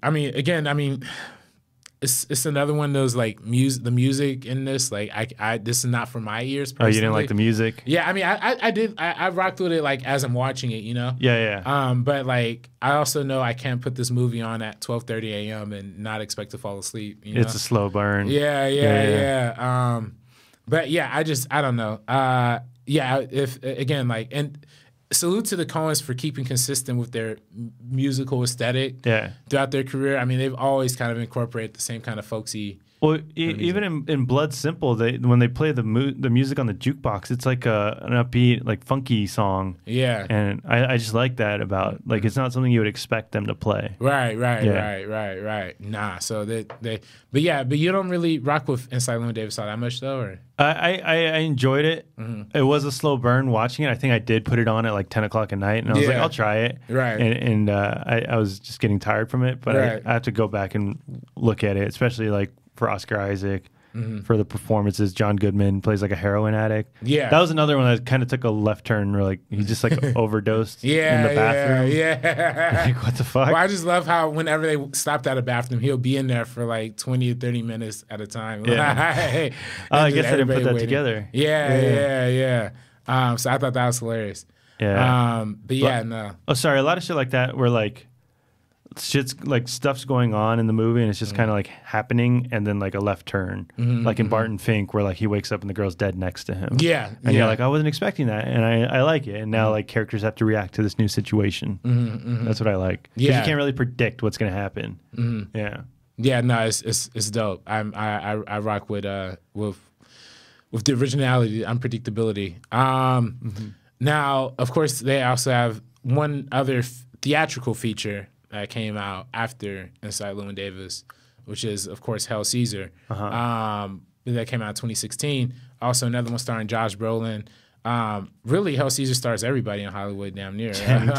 It's another one of those like the music in this. Like this is not for my ears personally. Oh, you didn't like the music? Yeah, I did. I rocked with it like as I'm watching it, Yeah. But like I also know I can't put this movie on at 12:30 a.m. and not expect to fall asleep. It's a slow burn. Yeah. But yeah, I don't know. If again like and. Salute to the Coens for keeping consistent with their musical aesthetic throughout their career. They've always kind of incorporated the same kind of folksy. Well, even in Blood Simple, when they play the music on the jukebox, it's like an upbeat, like funky song. Yeah, and I just like that about like it's not something you would expect them to play. Right. Nah, so but you don't really rock with Inside Llewyn Davis all that much though, or? I enjoyed it. It was a slow burn watching it. I think I did put it on at like 10 o'clock at night, and I was like, I'll try it. Right. And I was just getting tired from it, but I have to go back and look at it, especially like for Oscar Isaac, for the performances. John Goodman plays like a heroin addict. Yeah. That was another one that kind of took a left turn where like he just like overdosed in the bathroom. Yeah. Like, what the fuck? Well, I just love how whenever they stopped at a bathroom, he'll be in there for like 20 to 30 minutes at a time. Yeah. I guess I didn't put that together. Yeah. So I thought that was hilarious. Yeah. No. Oh, sorry. A lot of shit like that where like stuff's going on in the movie and it's just kind of like happening and then like a left turn, like in Barton Fink where like he wakes up and the girl's dead next to him. Yeah. And you're like, I wasn't expecting that, and I like it. And now like characters have to react to this new situation. That's what I like. Yeah. You can't really predict what's gonna happen. Yeah. Yeah. No, it's dope. I rock with the originality, unpredictability. Now, of course, they also have one other theatrical feature that came out after Inside Llewyn Davis, which is, of course, Hail Caesar. That came out in 2016. Also, another one starring Josh Brolin. Really, Hail Caesar stars everybody in Hollywood, damn near. Channing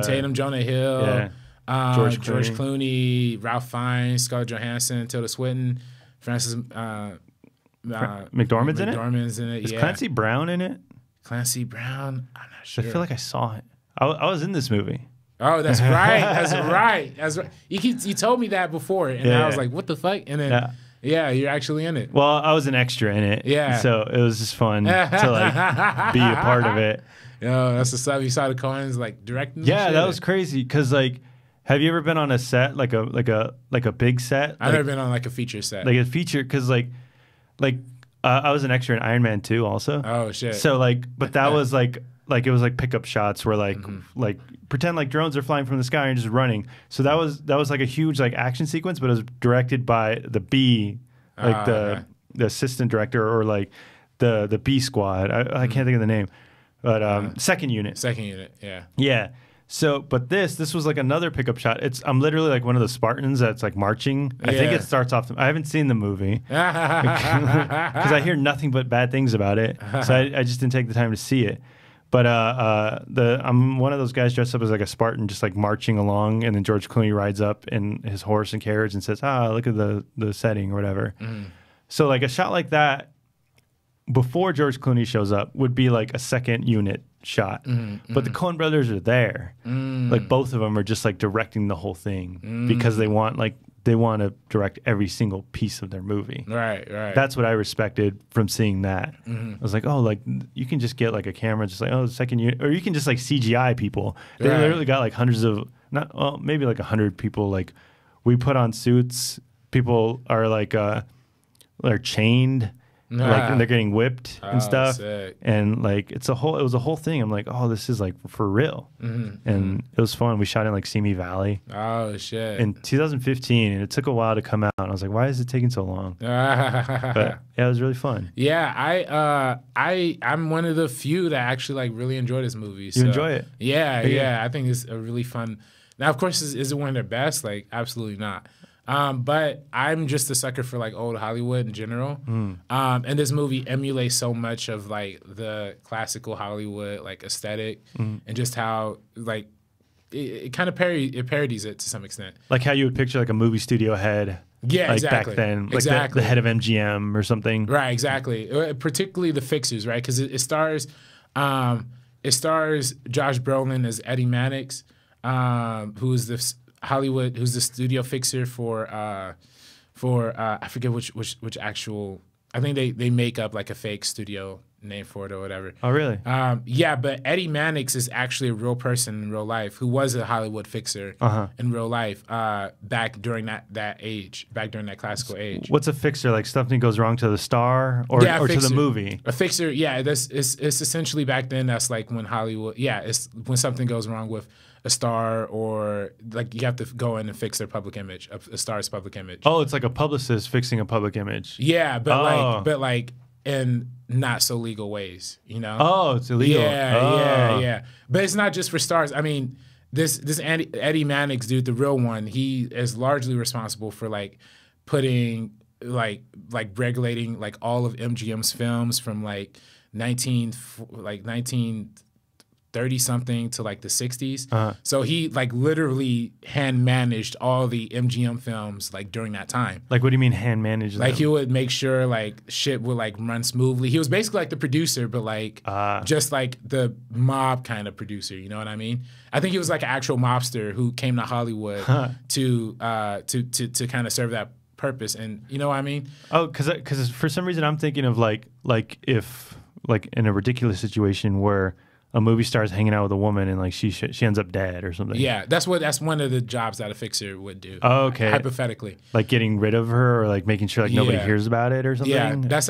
Tatum, Jonah Hill, George Clooney, Ralph Fiennes, Scarlett Johansson, Tilda Swinton, Frances McDormand's in it? McDormand's in it, Is Clancy Brown in it? Clancy Brown? I'm not sure. I feel like I saw it. I was in this movie. Oh, that's right. That's right. That's right. You told me that before, and I was like, "What the fuck?" And then, yeah, you're actually in it. Well, I was an extra in it. Yeah. So it was just fun to like be a part of it. Yo, that's the stuff you saw the Coens like directing. Yeah, that was crazy. Because like, have you ever been on a set like a big set? I've never been on like a feature set. Like a feature, because like I was an extra in Iron Man 2 also. Oh shit. So like, but that was like it was like pickup shots where like pretend like drones are flying from the sky and just running. So that was like a huge like action sequence, but it was directed by the B, like the assistant director, or like the B squad. I can't think of the name, but second unit. Second unit, yeah. Yeah. So, but this was like another pickup shot. I'm literally like one of the Spartans that's like marching. I think it starts off. I haven't seen the movie because I hear nothing but bad things about it. So I just didn't take the time to see it. But I'm one of those guys dressed up as like a Spartan, just like marching along, and then George Clooney rides up in his horse and carriage and says, look at the setting or whatever. So like a shot like that before George Clooney shows up would be like a second unit shot. But the Coen Brothers are there. Like both of them are just like directing the whole thing because they want to direct every single piece of their movie. Right. That's what I respected from seeing that. I was like, oh, like you can just get like a camera, just like, oh, the second unit, or you can just like CGI people. They literally got like hundreds of, maybe like 100 people. Like we put on suits. People are like, they're chained. Like and they're getting whipped and stuff, sick. And like it was a whole thing. I'm like, oh, this is like for real, and it was fun. We shot in like Simi Valley. Oh shit! In 2015, and it took a while to come out. And I was like, why is it taking so long? But yeah, it was really fun. Yeah, I'm one of the few that actually like really enjoy this movie. You enjoy it? Yeah. I think it's a really fun. Now, of course, is it one of their best? Like, absolutely not. But I'm just a sucker for like old Hollywood in general. And this movie emulates so much of like the classical Hollywood like aesthetic and just how like it kind of parodies it to some extent. Like how you would picture like a movie studio head. Yeah, like exactly. Back then, like the head of MGM or something. Right, exactly. Particularly the fixers, right? Because it stars Josh Brolin as Eddie Mannix, who's the studio fixer for I forget which actual. I think they make up like a fake studio name for it or whatever. Oh, really? Yeah, but Eddie Mannix is actually a real person in real life who was a Hollywood fixer in real life back during that age, back during that classical age. What's a fixer? Like something goes wrong to the star or to the movie? A fixer, yeah. It's essentially back then. That's like when Hollywood. Yeah, it's when something goes wrong with a star, or like you have to go in and fix their public image, a star's public image. Oh, it's like a publicist fixing a public image. Yeah, but like in not so legal ways, you know? Oh, it's illegal. Yeah. But it's not just for stars. I mean, this Eddie Mannix dude, the real one, he is largely responsible for like putting like regulating like all of MGM's films from like 1930 something to like the 60s. So he like literally hand managed all the MGM films like during that time. Like what do you mean hand managed? Like he would make sure like shit would like run smoothly. He was basically like the producer, but like just like the mob kind of producer. You know what I mean? I think he was like an actual mobster who came to Hollywood to kind of serve that purpose. And you know what I mean? Oh, because for some reason I'm thinking of like if like in a ridiculous situation where a movie star is hanging out with a woman and like she ends up dead or something. Yeah, that's one of the jobs that a fixer would do. Oh, okay. Hypothetically, like getting rid of her or like making sure like nobody hears about it or something. Yeah, that's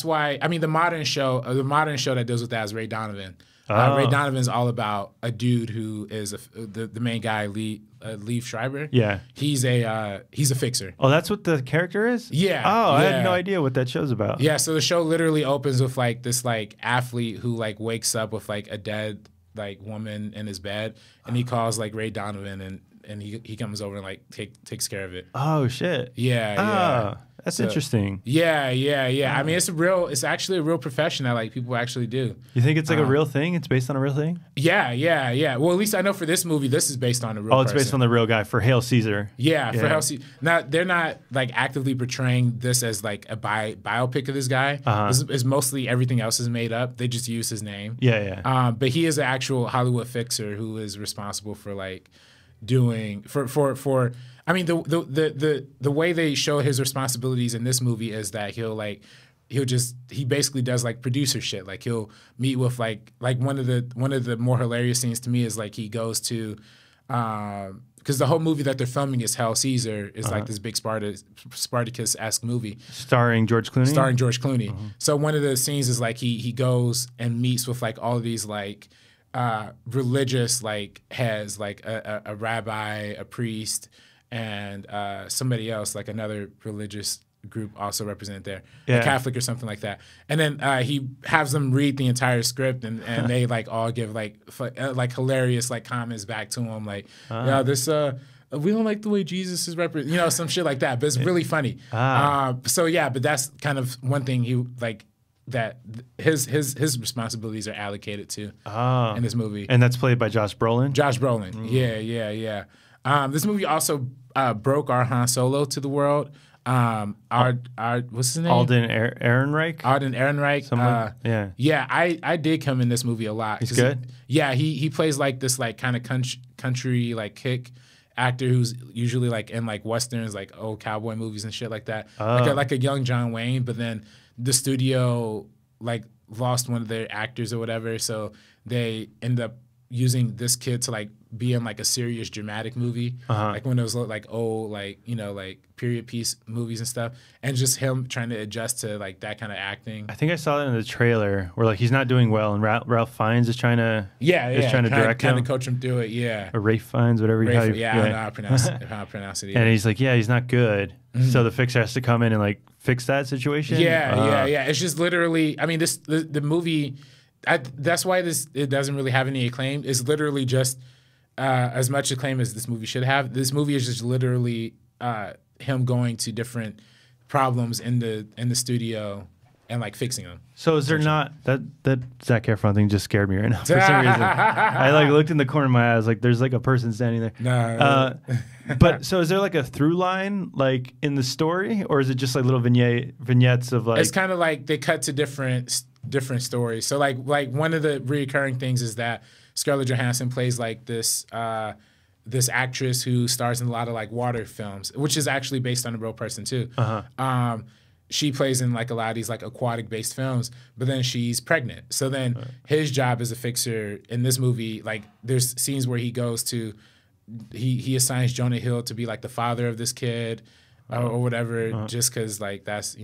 why. I mean, the modern show that deals with that is Ray Donovan. Ray Donovan's all about a dude who is the main guy, Liev Schreiber. Yeah, he's a fixer. Oh, that's what the character is? Yeah. Oh, I had no idea what that show's about. Yeah, so the show literally opens with like this like athlete who like wakes up with like a dead like woman in his bed, and he calls like Ray Donovan and he comes over and like takes care of it. Oh shit. Yeah. That's interesting. Yeah. I mean, it's actually a real profession that like people actually do. You think it's like a real thing? It's based on a real thing? Yeah. Well, at least I know for this movie, this is based on a real it's based on the real guy for Hail Caesar. Yeah, for Hail Caesar. Now, they're not like actively portraying this as like a biopic of this guy. It's mostly everything else is made up. They just use his name. Yeah. But he is an actual Hollywood fixer who is responsible for like doing for I mean the way they show his responsibilities in this movie is that he basically does like producer shit. Like he'll meet with like one of the more hilarious scenes to me is like he goes to because the whole movie that they're filming is Hail Caesar is like this big Spartacus-esque movie starring George Clooney. So one of the scenes is like he goes and meets with like all of these like religious like heads, like a rabbi, a priest, and somebody else, like another religious group also represented there, a Catholic or something like that. And then he has them read the entire script, and they like all give like hilarious like comments back to him, like, yeah, this we don't like the way Jesus is represented, some shit like that. But it's really funny. So yeah, but that's kind of one thing he like that his responsibilities are allocated to in this movie. And that's played by Josh Brolin? Josh Brolin. Yeah. This movie also broke our Han Solo to the world. What's his name? Alden Ehrenreich. Yeah, I did come in this movie a lot. He's good. Yeah, he plays like this like kind of country like kick actor who's usually like in like westerns, like old cowboy movies and shit like that. Like a young John Wayne, but then the studio like lost one of their actors or whatever, so they end up using this kid to like be in like a serious dramatic movie, like one of those like old like like period piece movies and stuff, and just him trying to adjust to like that kind of acting. I think I saw that in the trailer where like he's not doing well, and Ralph Fiennes is trying to trying to direct him, kind of coach him through it, or Rafe Fiennes, whatever. I don't know how to pronounce it. And he's like, he's not good, so the fixer has to come in and like fix that situation. Yeah. It's just literally, I mean, the movie. That's why it doesn't really have any acclaim. It's literally just as much acclaim as this movie should have. This movie is just literally him going to different problems in the studio and like fixing them. So is there not that Zac Efron thing just scared me right now for some reason? I like looked in the corner of my eye. I was like, there's like a person standing there. No. But so is there like a through line like in the story, or is it just like little vignettes of like? It's kind of like they cut to different stories. So like one of the recurring things is that Scarlett Johansson plays like this actress who stars in a lot of like water films, which is actually based on a real person too. She plays in like a lot of these like aquatic based films, but then she's pregnant. So then his job as a fixer in this movie, like there's scenes where he goes to he assigns Jonah Hill to be like the father of this kid. Or whatever, just because like that's that's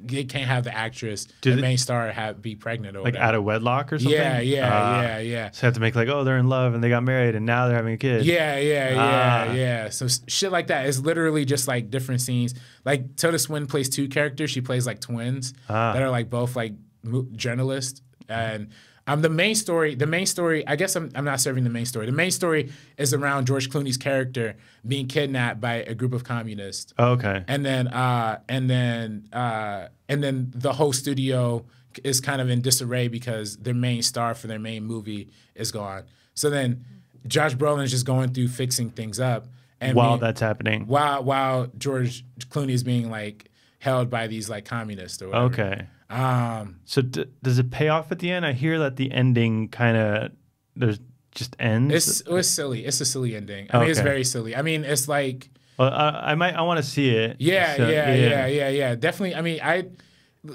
you can't have the actress, the main star, be pregnant or like whatever. Out of wedlock or something. Yeah. So they have to make like, they're in love and they got married and now they're having a kid. Yeah. So shit like that is literally just like different scenes. Like Tilda Swinton plays two characters. She plays like twins that are like both like journalists. And the main story, I guess I'm not serving the main story. The main story is around George Clooney's character being kidnapped by a group of communists. Okay. And then the whole studio is kind of in disarray because their main star for their main movie is gone. So then Josh Brolin is just going through fixing things up. And while that's happening. While George Clooney is being like held by these like communists or whatever. Okay. So does it pay off at the end? I hear that the ending kind of just ends. It's silly. It's a silly ending. I mean, it's very silly. I mean, it's like. Well, I want to see it. Yeah. Definitely. I mean,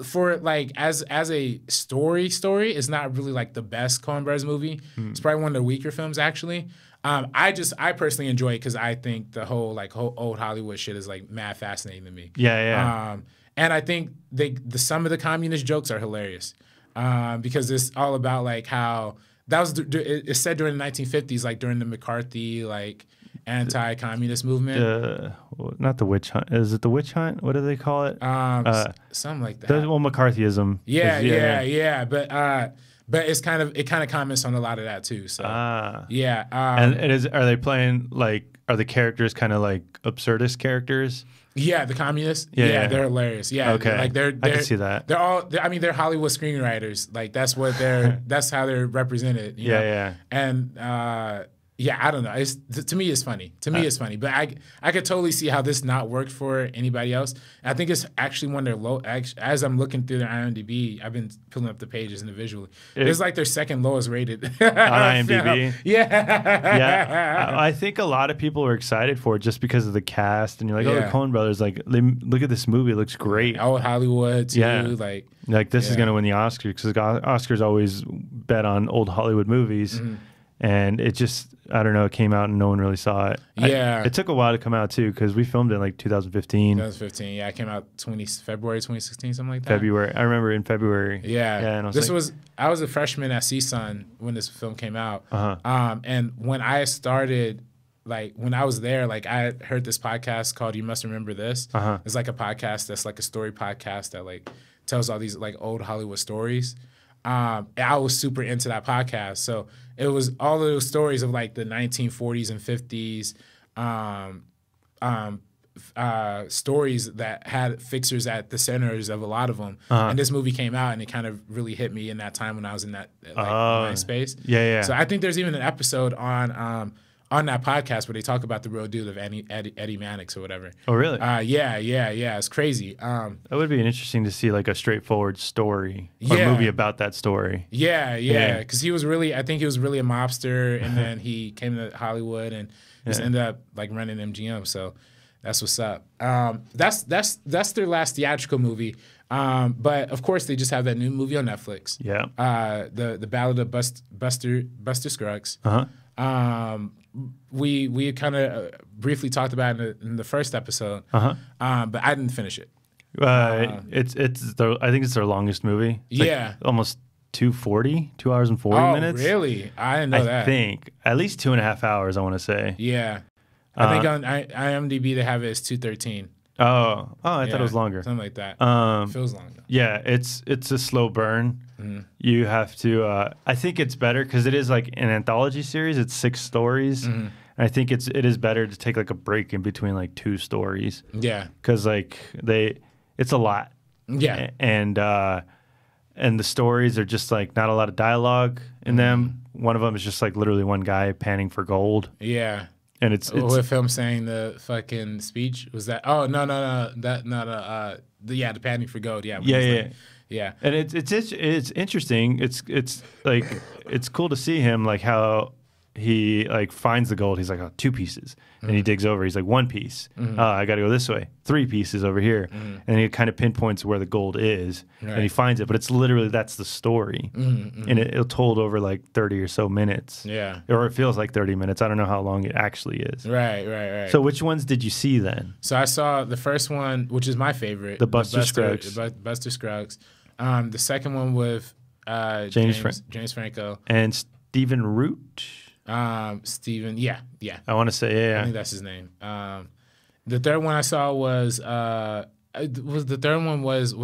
for like as a story, it's not really like the best Coen Brothers movie. It's probably one of the weaker films actually. I personally enjoy it because I think the whole old Hollywood shit is like mad fascinating to me. Yeah. And I think some of the communist jokes are hilarious because it's all about like how that was it's said during the 1950s, like during the McCarthy like anti-communist movement. Not the witch hunt. Is it the witch hunt? What do they call it? Something like that. McCarthyism. Yeah. But it kind of comments on a lot of that too. So and are they playing like are the characters kind of like absurdist characters? Yeah, the communists. Yeah, Yeah, yeah. they're hilarious. Yeah, Okay. like I can see that. They're all. I mean, they're Hollywood screenwriters. Like that's what they're. That's how they're represented. You know? Yeah. And yeah, I don't know. It's to me, it's funny. To me, it's funny. But I could totally see how this not worked for anybody else. I think it's actually one of their low. As I'm looking through their IMDb, I've been pulling up the pages individually. It's like their second lowest rated on IMDb. Yeah. I think a lot of people were excited for it just because of the cast, and you're like, oh, the Yeah. Coen Brothers. Like, look at this movie; it looks great. Old Hollywood too. Yeah. Like this is gonna win the Oscar because Oscars always bet on old Hollywood movies. And it just, I don't know, it came out and no one really saw it. Yeah. It took a while to come out too because we filmed it in like 2015. 2015, yeah. It came out February 2016, something like that. February. I remember in February. Yeah. And I was a freshman at CSUN when this film came out. Uh-huh. And when I started, like when I was there, like I heard this podcast called You Must Remember This. Uh-huh. It's like a podcast that's like a story podcast that like tells all these like old Hollywood stories. And I was super into that podcast. So it was all of those stories of like the 1940s and 50s stories that had fixers at the centers of a lot of them. And this movie came out and it kind of really hit me in that time when I was in that mind space. Yeah. So I think there's even an episode on that podcast where they talk about the real dude of Eddie Mannix or whatever. Oh, really? Yeah. It's crazy. That would be interesting to see like a straightforward story or a movie about that story. Yeah. Because I think he was really a mobster, and then he came to Hollywood and just ended up like running MGM. So that's what's up. That's their last theatrical movie. But of course they just have that new movie on Netflix. Yeah. The Ballad of Buster Scruggs. We kind of briefly talked about it in the first episode, but I didn't finish it. I think it's their longest movie. It's like almost 2 hours and 40 minutes. Oh, really? I didn't know that. I think at least 2.5 hours. I want to say. Yeah, I think on IMDb they have it as 2:13. Oh, I thought it was longer. Something like that. It feels longer. Yeah, it's a slow burn. You have to. I think it's better because it is like an anthology series. It's 6 stories. And I think it is better to take like a break in between like 2 stories. Yeah, because like it's a lot. Yeah, and the stories are just like not a lot of dialogue in them. One of them is just like literally one guy panning for gold. Yeah. And it's with him saying the fucking speech was that? Oh no, that not the panning for gold. Yeah. And it's interesting. It's like it's cool to see him like how he like finds the gold. He's like 2 pieces, and he digs over. He's like 1 piece. I got to go this way. 3 pieces over here, and he kind of pinpoints where the gold is, and he finds it. But it's literally that's the story, and it told over like 30 or so minutes. Yeah, or it feels like 30 minutes. I don't know how long it actually is. Right. So which ones did you see then? So I saw the first one, which is my favorite, the Buster Scruggs. Buster Scruggs. The second one with James Franco and Stephen Root. Steven, yeah. I want to say, I think that's his name. The third one I saw was was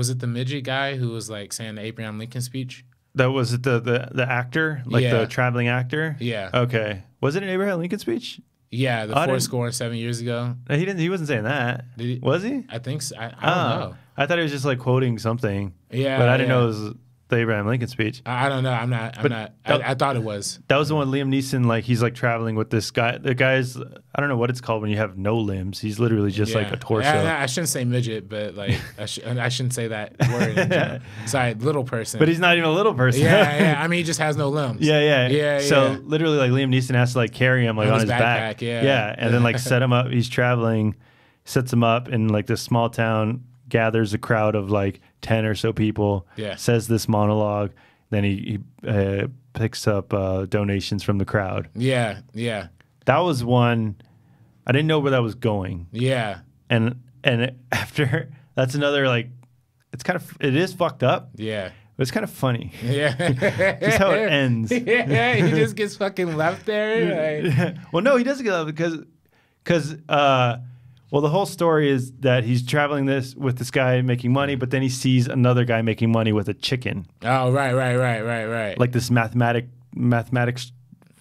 it the midget guy who was like saying the Abraham Lincoln speech? That was it the actor, like the traveling actor? Yeah. Okay. Was it an Abraham Lincoln speech? Yeah, the 407 years ago. He wasn't saying that. Did he? Was he? I think so. I don't know. I thought he was just like quoting something. Yeah. But I didn't know it was the Abraham Lincoln speech. I don't know. I'm not. I thought it was. That was the one Liam Neeson, like he's like traveling with this guy. The guy's, I don't know what it's called when you have no limbs. He's literally just like a torso. I shouldn't say midget, but like I shouldn't say that word. Sorry, little person. But he's not even a little person. Yeah. I mean, he just has no limbs. Yeah. So literally, like Liam Neeson has to like carry him like on his back. Yeah. And then like set him up. He's traveling, sets him up in like this small town. Gathers a crowd of like 10 or so people, says this monologue, then he picks up donations from the crowd. Yeah. That was one, I didn't know where that was going. Yeah. And after, that's another like, it is fucked up. Yeah. But it's kind of funny. Yeah. Just how it ends. Yeah, he just gets fucking left there. Like. Well, no, he doesn't get left because well, the whole story is that he's traveling with this guy making money, but then he sees another guy making money with a chicken. Oh, right. Like this mathematics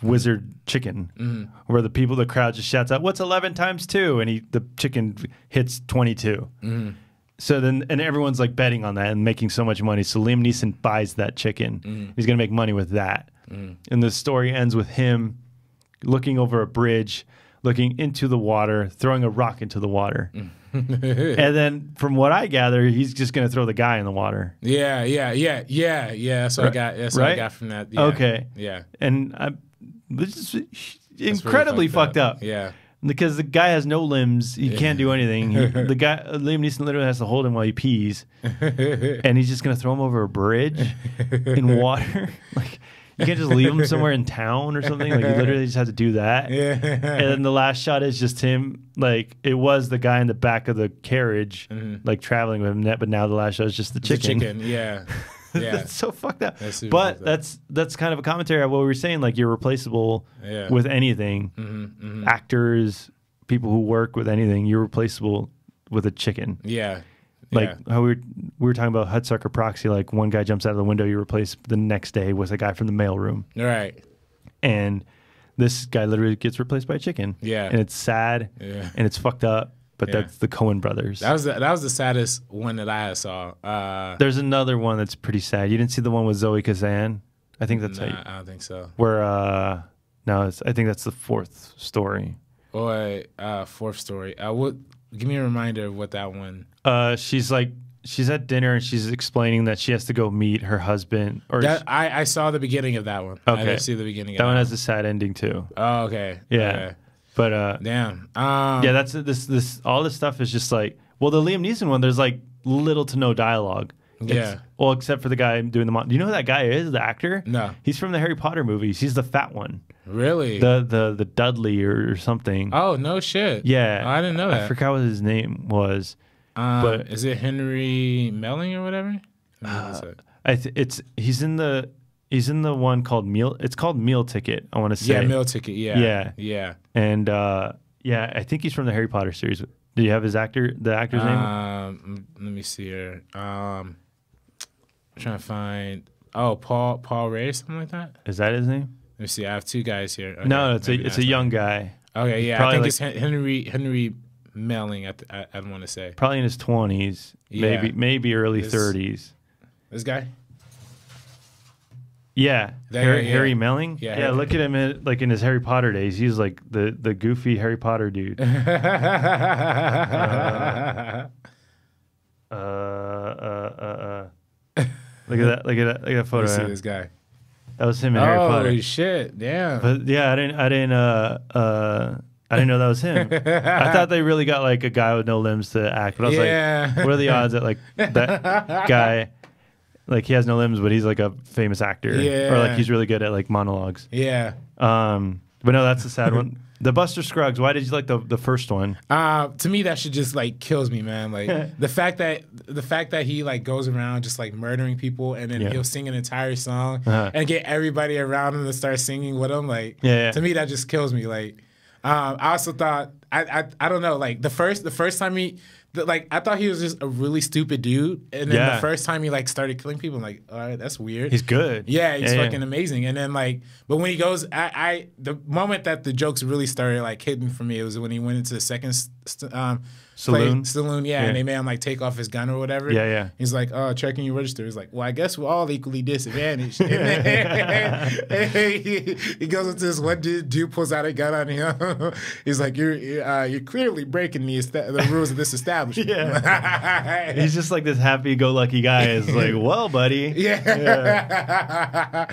wizard chicken, where the crowd just shouts out, "What's 11 times 2?" And the chicken hits 22. So then, and everyone's like betting on that and making so much money. So Liam Neeson buys that chicken. He's gonna make money with that. And the story ends with him looking over a bridge, looking into the water, throwing a rock into the water. And then, from what I gather, he's just going to throw the guy in the water. Yeah. That's what I got. That's what I got from that. Yeah. Okay. Yeah. And this is incredibly fucked up. Yeah. Because the guy has no limbs. He can't do anything. The guy, Liam Neeson, literally has to hold him while he pees. And he's just going to throw him over a bridge in water. Like, you can't just leave him somewhere in town or something. Like, you literally just have to do that. Yeah. And then the last shot is just him. Like, it was the guy in the back of the carriage, like, traveling with him. But now the last shot is just the chicken. The chicken, yeah. Yeah. That's so fucked up. But that's kind of a commentary on what we were saying. Like, you're replaceable with anything. Actors, people who work with anything, you're replaceable with a chicken. Yeah. Like how we were talking about Hudsucker Proxy, like one guy jumps out of the window, you replace the next day with a guy from the mailroom. Right. And this guy literally gets replaced by a chicken. Yeah. And it's sad. Yeah. And it's fucked up. But that's the Coen Brothers. That was the saddest one that I saw. There's another one that's pretty sad. You didn't see the one with Zoe Kazan? I think that's I don't think so. Where no, I think that's the fourth story. Fourth story. Give me a reminder of what that one. She's at dinner and she's explaining that she has to go meet her husband. I saw the beginning of that one. Okay. I didn't see the beginning. That one has a sad ending too. Oh, okay. Yeah. Okay. But damn. Yeah, that's this. All this stuff is just like, well, the Liam Neeson one. There's like little to no dialogue. Well, except for the guy doing the. Do you know who that guy is? The actor? No. He's from the Harry Potter movies. He's the fat one. Really? The Dudley or something. Oh, no shit. Yeah. Oh, I didn't know that. I forgot what his name was. But is it Henry Melling or whatever? He's in the one called Meal. It's called Meal Ticket, I want to say. Yeah, Meal Ticket. Yeah. And I think he's from the Harry Potter series. Do you have the actor's name? Let me see here. I'm trying to find. Oh, Paul Ray, something like that. Is that his name? Let me see. I have two guys here. Okay, no, it's a young guy. Okay, yeah, probably I think it's Henry Melling. I want to say probably in his 20s, maybe early 30s. This guy. Yeah, Harry Melling. Yeah, look at him in his Harry Potter days. He's like the goofy Harry Potter dude. Look at that photo. Let's see this guy. That was him in Harry Potter. Holy shit! Damn. But yeah, I didn't know that was him. I thought they really got like a guy with no limbs to act. But I was like, what are the odds that like that guy? Like, he has no limbs, but he's like a famous actor. Yeah. Or like he's really good at like monologues. Yeah. But no, that's a sad one. The Buster Scruggs, why did you like the first one? To me, that shit just like kills me, man. Like the fact that he like goes around just like murdering people and then he'll sing an entire song and get everybody around him to start singing with him. Like to me, that just kills me. Like I also thought I don't know, like the first time I thought he was just a really stupid dude, and then the first time he like started killing people, I'm like, all right, that's weird. He's good. Yeah, he's fucking amazing. And then like, but when he goes, the moment that the jokes really started like hitting for me, it was when he went into the second saloon, and they made him like take off his gun or whatever. Yeah. He's like, oh, checking your register. He's like, well, I guess we're all equally disadvantaged. And then he goes into this one dude pulls out a gun on him. He's like, you're clearly breaking the rules of this establishment. Yeah. He's just like this happy-go-lucky guy. Is like, well, buddy. Yeah.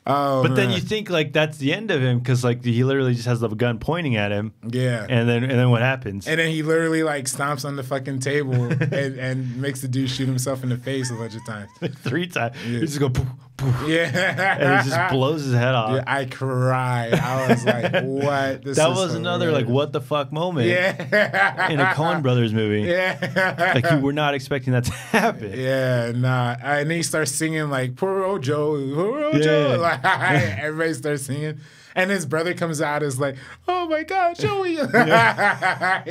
Oh, but then you think like that's the end of him because like he literally just has the gun pointing at him. Yeah. And then what happens? And then he literally like stomps on the fucking table and makes the dude shoot himself in the face a bunch of times. 3 times. Yeah. He just go poof, poof. Yeah. And he just blows his head off. Yeah, I cried. I was like, what? That was another like what the fuck moment. Yeah. In a Coen Brothers movie. Yeah. Like you were not expecting that to happen. Yeah, nah. And then he starts singing like poor old Joe, poor old Joe. Like, everybody starts singing. And his brother comes out is like, oh my God, Joey. I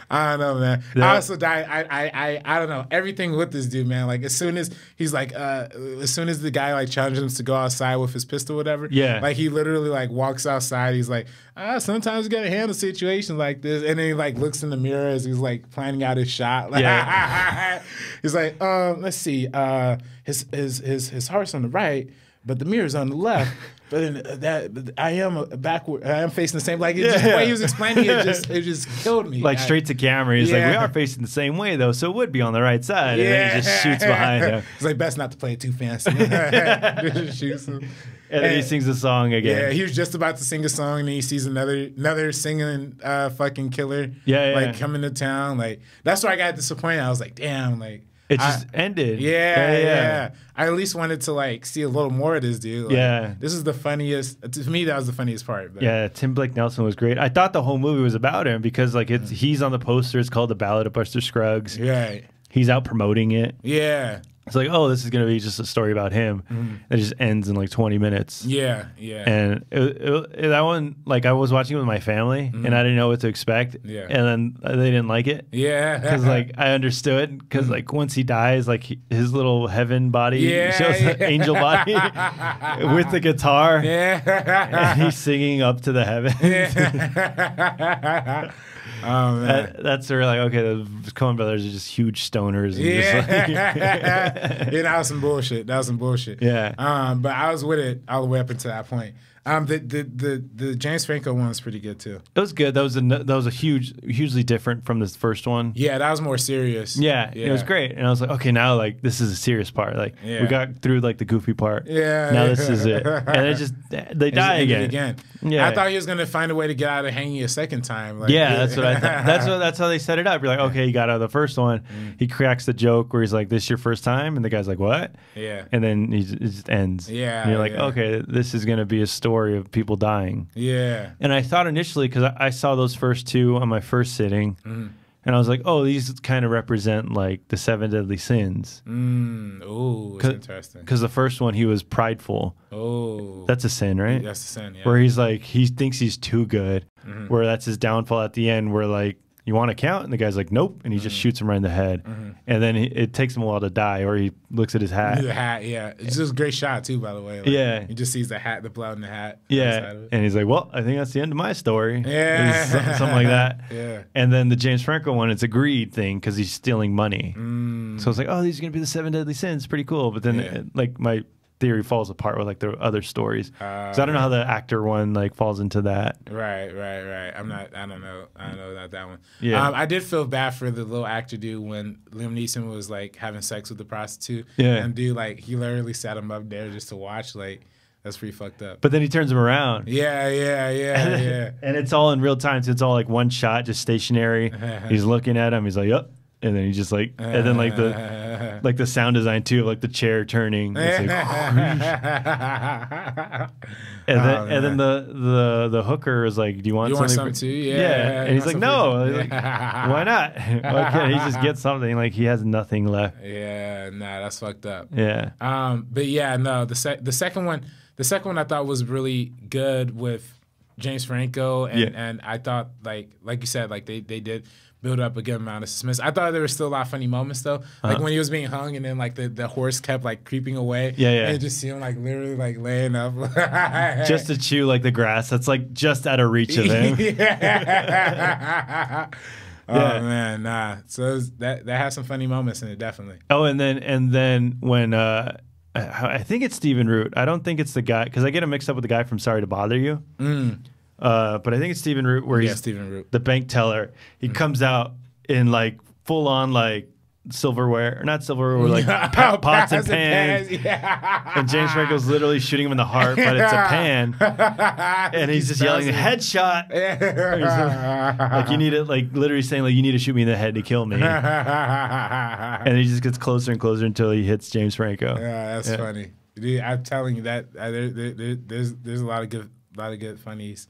don't know, man. Yeah. I also I don't know, everything with this dude, man. Like as soon as he's like, as soon as the guy like challenges him to go outside with his pistol or whatever, like he literally like walks outside. He's like, sometimes you gotta handle situations like this. And then he like looks in the mirror as he's like planning out his shot. Like, he's like, let's see, his heart's on the right, but the mirror's on the left. But then I am facing the same. Like just the way he was explaining it, just killed me. Like straight to camera. He's like, we are facing the same way though, so it would be on the right side. And then he just shoots behind him. He's like, best not to play it too fancy. Just shoots him. And then he sings a song again. Yeah, he was just about to sing a song, and then he sees another singing fucking killer. Like coming to town. Like that's where I got disappointed. I was like, damn, like. It just ended. Yeah. I at least wanted to like see a little more of this dude. Like, this is the funniest. To me, that was the funniest part. But. Yeah, Tim Blake Nelson was great. I thought the whole movie was about him because like he's on the poster. It's called The Ballad of Buster Scruggs. Right. He's out promoting it. Yeah. It's like, oh, this is going to be just a story about him. It just ends in like 20 minutes. Yeah. And that one, like I was watching it with my family and I didn't know what to expect. Yeah. And then they didn't like it. Yeah. Because like I understood because like once he dies, like his little heaven body shows the angel body with the guitar. And he's singing up to the heavens. Oh, man. That's where like, okay, the Coen Brothers are just huge stoners. And just like that was some bullshit. Yeah. But I was with it all the way up until that point. The James Franco one was pretty good too. It was good. That was a hugely different from this first one. Yeah, that was more serious. Yeah, it was great. And I was like, okay, now like this is a serious part. Like we got through like the goofy part. Yeah. Now this is it. And it just they die again. Yeah. I thought he was gonna find a way to get out of hanging a second time. Like, that's what I thought. That's how they set it up. You're like, okay, he got out of the first one. He cracks the joke where he's like, "This your first time," and the guy's like, "What?" Yeah. And then it just ends. Yeah. And you're like, okay, this is gonna be a story of people dying. Yeah. And I thought initially, because I saw those first two on my first sitting, and I was like, oh, these kind of represent like the 7 deadly sins. Oh, that's interesting. Because the first one, he was prideful. Oh. That's a sin, right? That's a sin, yeah. Where he's like, he thinks he's too good, where that's his downfall at the end, where like, you want to count? And the guy's like, nope. And he just shoots him right in the head. And then it takes him a while to die, or he looks at his hat. The hat, yeah. It's just a great shot, too, by the way. Like, he just sees the hat, the blood in the hat. Yeah. And he's like, well, I think that's the end of my story. Yeah. Something like that. Yeah. And then the James Franco one, it's a greed thing because he's stealing money. So it's like, oh, these are going to be the 7 deadly sins. Pretty cool. But then, like, my theory falls apart with like the other stories. So I don't know how the actor one like falls into that. Right. I don't know about that one. Yeah. I did feel bad for the little actor dude when Liam Neeson was like having sex with the prostitute. Yeah. And dude, like he literally sat him up there just to watch. Like that's pretty fucked up. But then he turns him around. Yeah. And it's all in real time. So it's all like one shot, just stationary. He's looking at him. He's like, yup. And then he just like, and then like the sound design too, like the chair turning. It's like, and then the hooker is like, do you want something too? Yeah. And he's like, no. Like, why not? Why can't he just get something? Like he has nothing left. Yeah, nah, that's fucked up. Yeah. But yeah, no, the second one I thought was really good with James Franco, and I thought like you said, like they did build up a good amount of suspense. I thought there were still a lot of funny moments though, like when he was being hung and then like the horse kept like creeping away. Yeah. And you just see him like literally like laying up, just to chew like the grass that's like just out of reach of him. Oh man, nah. So that has some funny moments in it, definitely. Oh, and then when I think it's Stephen Root. I don't think it's the guy because I get him mixed up with the guy from Sorry to Bother You. But I think it's Stephen Root where he's Stephen Root, the bank teller. He comes out in like full on like silverware, or not silverware, like pots and pans. And James Franco's literally shooting him in the heart, but it's a pan. And he's just yelling, headshot. Like you need it, like literally saying like you need to shoot me in the head to kill me. And he just gets closer and closer until he hits James Franco. Yeah, that's funny. Dude, I'm telling you that there's a lot of good funnies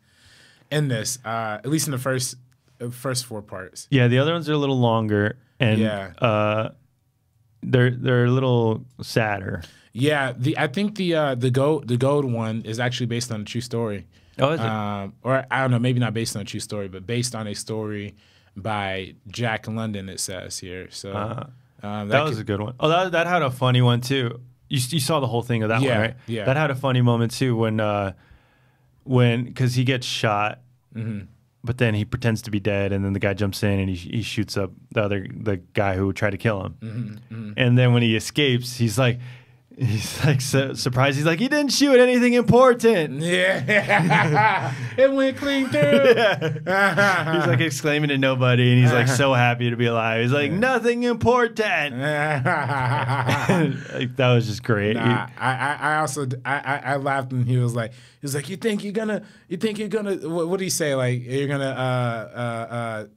in this, at least in the first 4 parts. Yeah, the other ones are a little longer, and they're a little sadder. Yeah, I think the gold one is actually based on a true story. Oh, is it? Or I don't know, maybe not based on a true story, but based on a story by Jack London, it says here. So that was a good one. Oh, that had a funny one too. You saw the whole thing of that one, right? Yeah. That had a funny moment too when because he gets shot, but then he pretends to be dead, and then the guy jumps in and he shoots up the guy who tried to kill him, and then when he escapes, he's like so surprised. He's like, he didn't shoot anything important. Yeah, it went clean through. Yeah. He's like exclaiming to nobody, and he's like so happy to be alive. He's like, nothing important. Like, that was just great. Nah, I also laughed, and he was like, you think you're gonna what do you say, like, you're gonna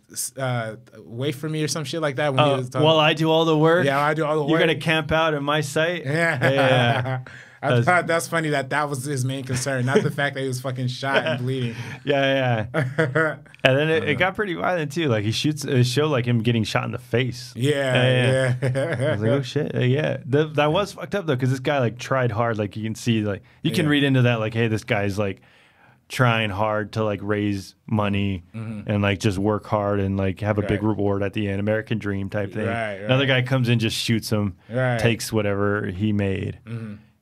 wait for me or some shit like that when he was talking. Well, I do all the work. Yeah, I do all the work. You're gonna camp out in my sight. Yeah. I thought that's funny that was his main concern, not the fact that he was fucking shot and bleeding. Yeah. And then it got pretty violent too. Like, it showed like him getting shot in the face. Yeah. I was like, oh shit. Yeah. That was fucked up though, because this guy like tried hard. Like, you can see, like, you can read into that, like, hey, this guy's like trying hard to like raise money and like just work hard and like have a big reward at the end, American dream type thing. Another guy comes in, just shoots him, takes whatever he made.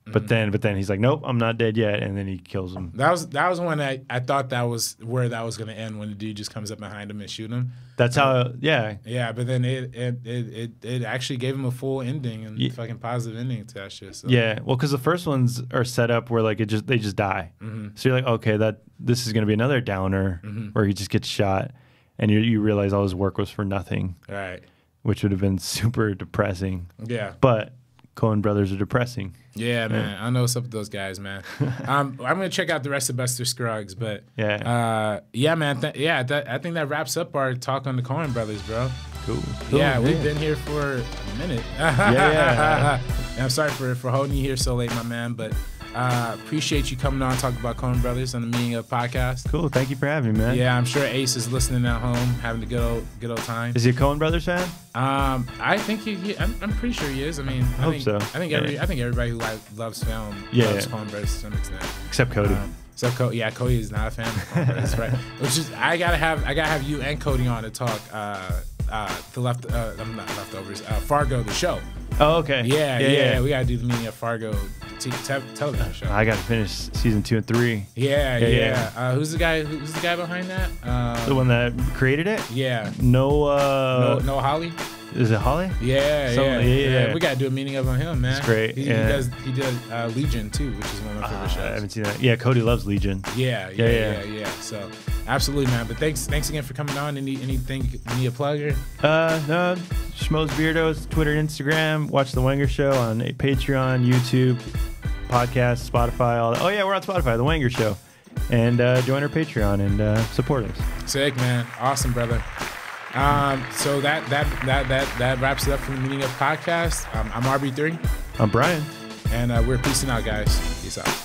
But then he's like, nope, I'm not dead yet, and then he kills him. That was one I thought that was where that was gonna end, when the dude just comes up behind him and shoot him. That's how, yeah. Yeah, but then it actually gave him a full ending and fucking positive ending to that shit. So. Yeah, well, because the first ones are set up where like they just die. So you're like, okay, this is gonna be another downer where he just gets shot, and you realize all his work was for nothing. Right. Which would have been super depressing. Yeah. But Coen Brothers are depressing. Yeah, man. I know what's up with those guys, man. I'm gonna check out the rest of Buster Scruggs, but man. I think that wraps up our talk on the Coen Brothers, bro. Cool. Yeah, we've been here for a minute. Yeah. And I'm sorry for holding you here so late, my man, but appreciate you coming on and talking about Coen Brothers on the Meaning of Podcast. Cool. Thank you for having me, man. Yeah, I'm sure Ace is listening at home, having a good old time. Is he a Coen Brothers fan? I think I'm pretty sure he is. I mean, I think so. I think everybody who loves film loves Coen Brothers to some extent. Except Cody. Cody is not a fan of Coen Brothers, right? Which is I gotta have you and Cody on to talk leftovers. Fargo, the show. Oh, okay. Yeah. We gotta do the Meaning of Fargo television show. I gotta finish season 2 and 3. Yeah. Who's the guy behind that? The one that created it? Yeah. No Holly. Is it Holly? Yeah. We gotta do a Meaning of on him, man. It's great. He did Legion too, which is one of my favorite shows. I haven't seen that. Yeah, Cody loves Legion. Yeah. So absolutely, man. But thanks again for coming on. Anything you need a plugger? No. Schmoes Beardos, Twitter, Instagram. Watch The Wenger Show on Patreon, YouTube, podcast, Spotify. All that. Oh yeah, we're on Spotify. The Wenger Show, and join our Patreon and support us. Sick, man. Awesome, brother. So that wraps it up for the Meaning of Podcast. I'm RB3. I'm Brian. And we're peacing out, guys. Peace out.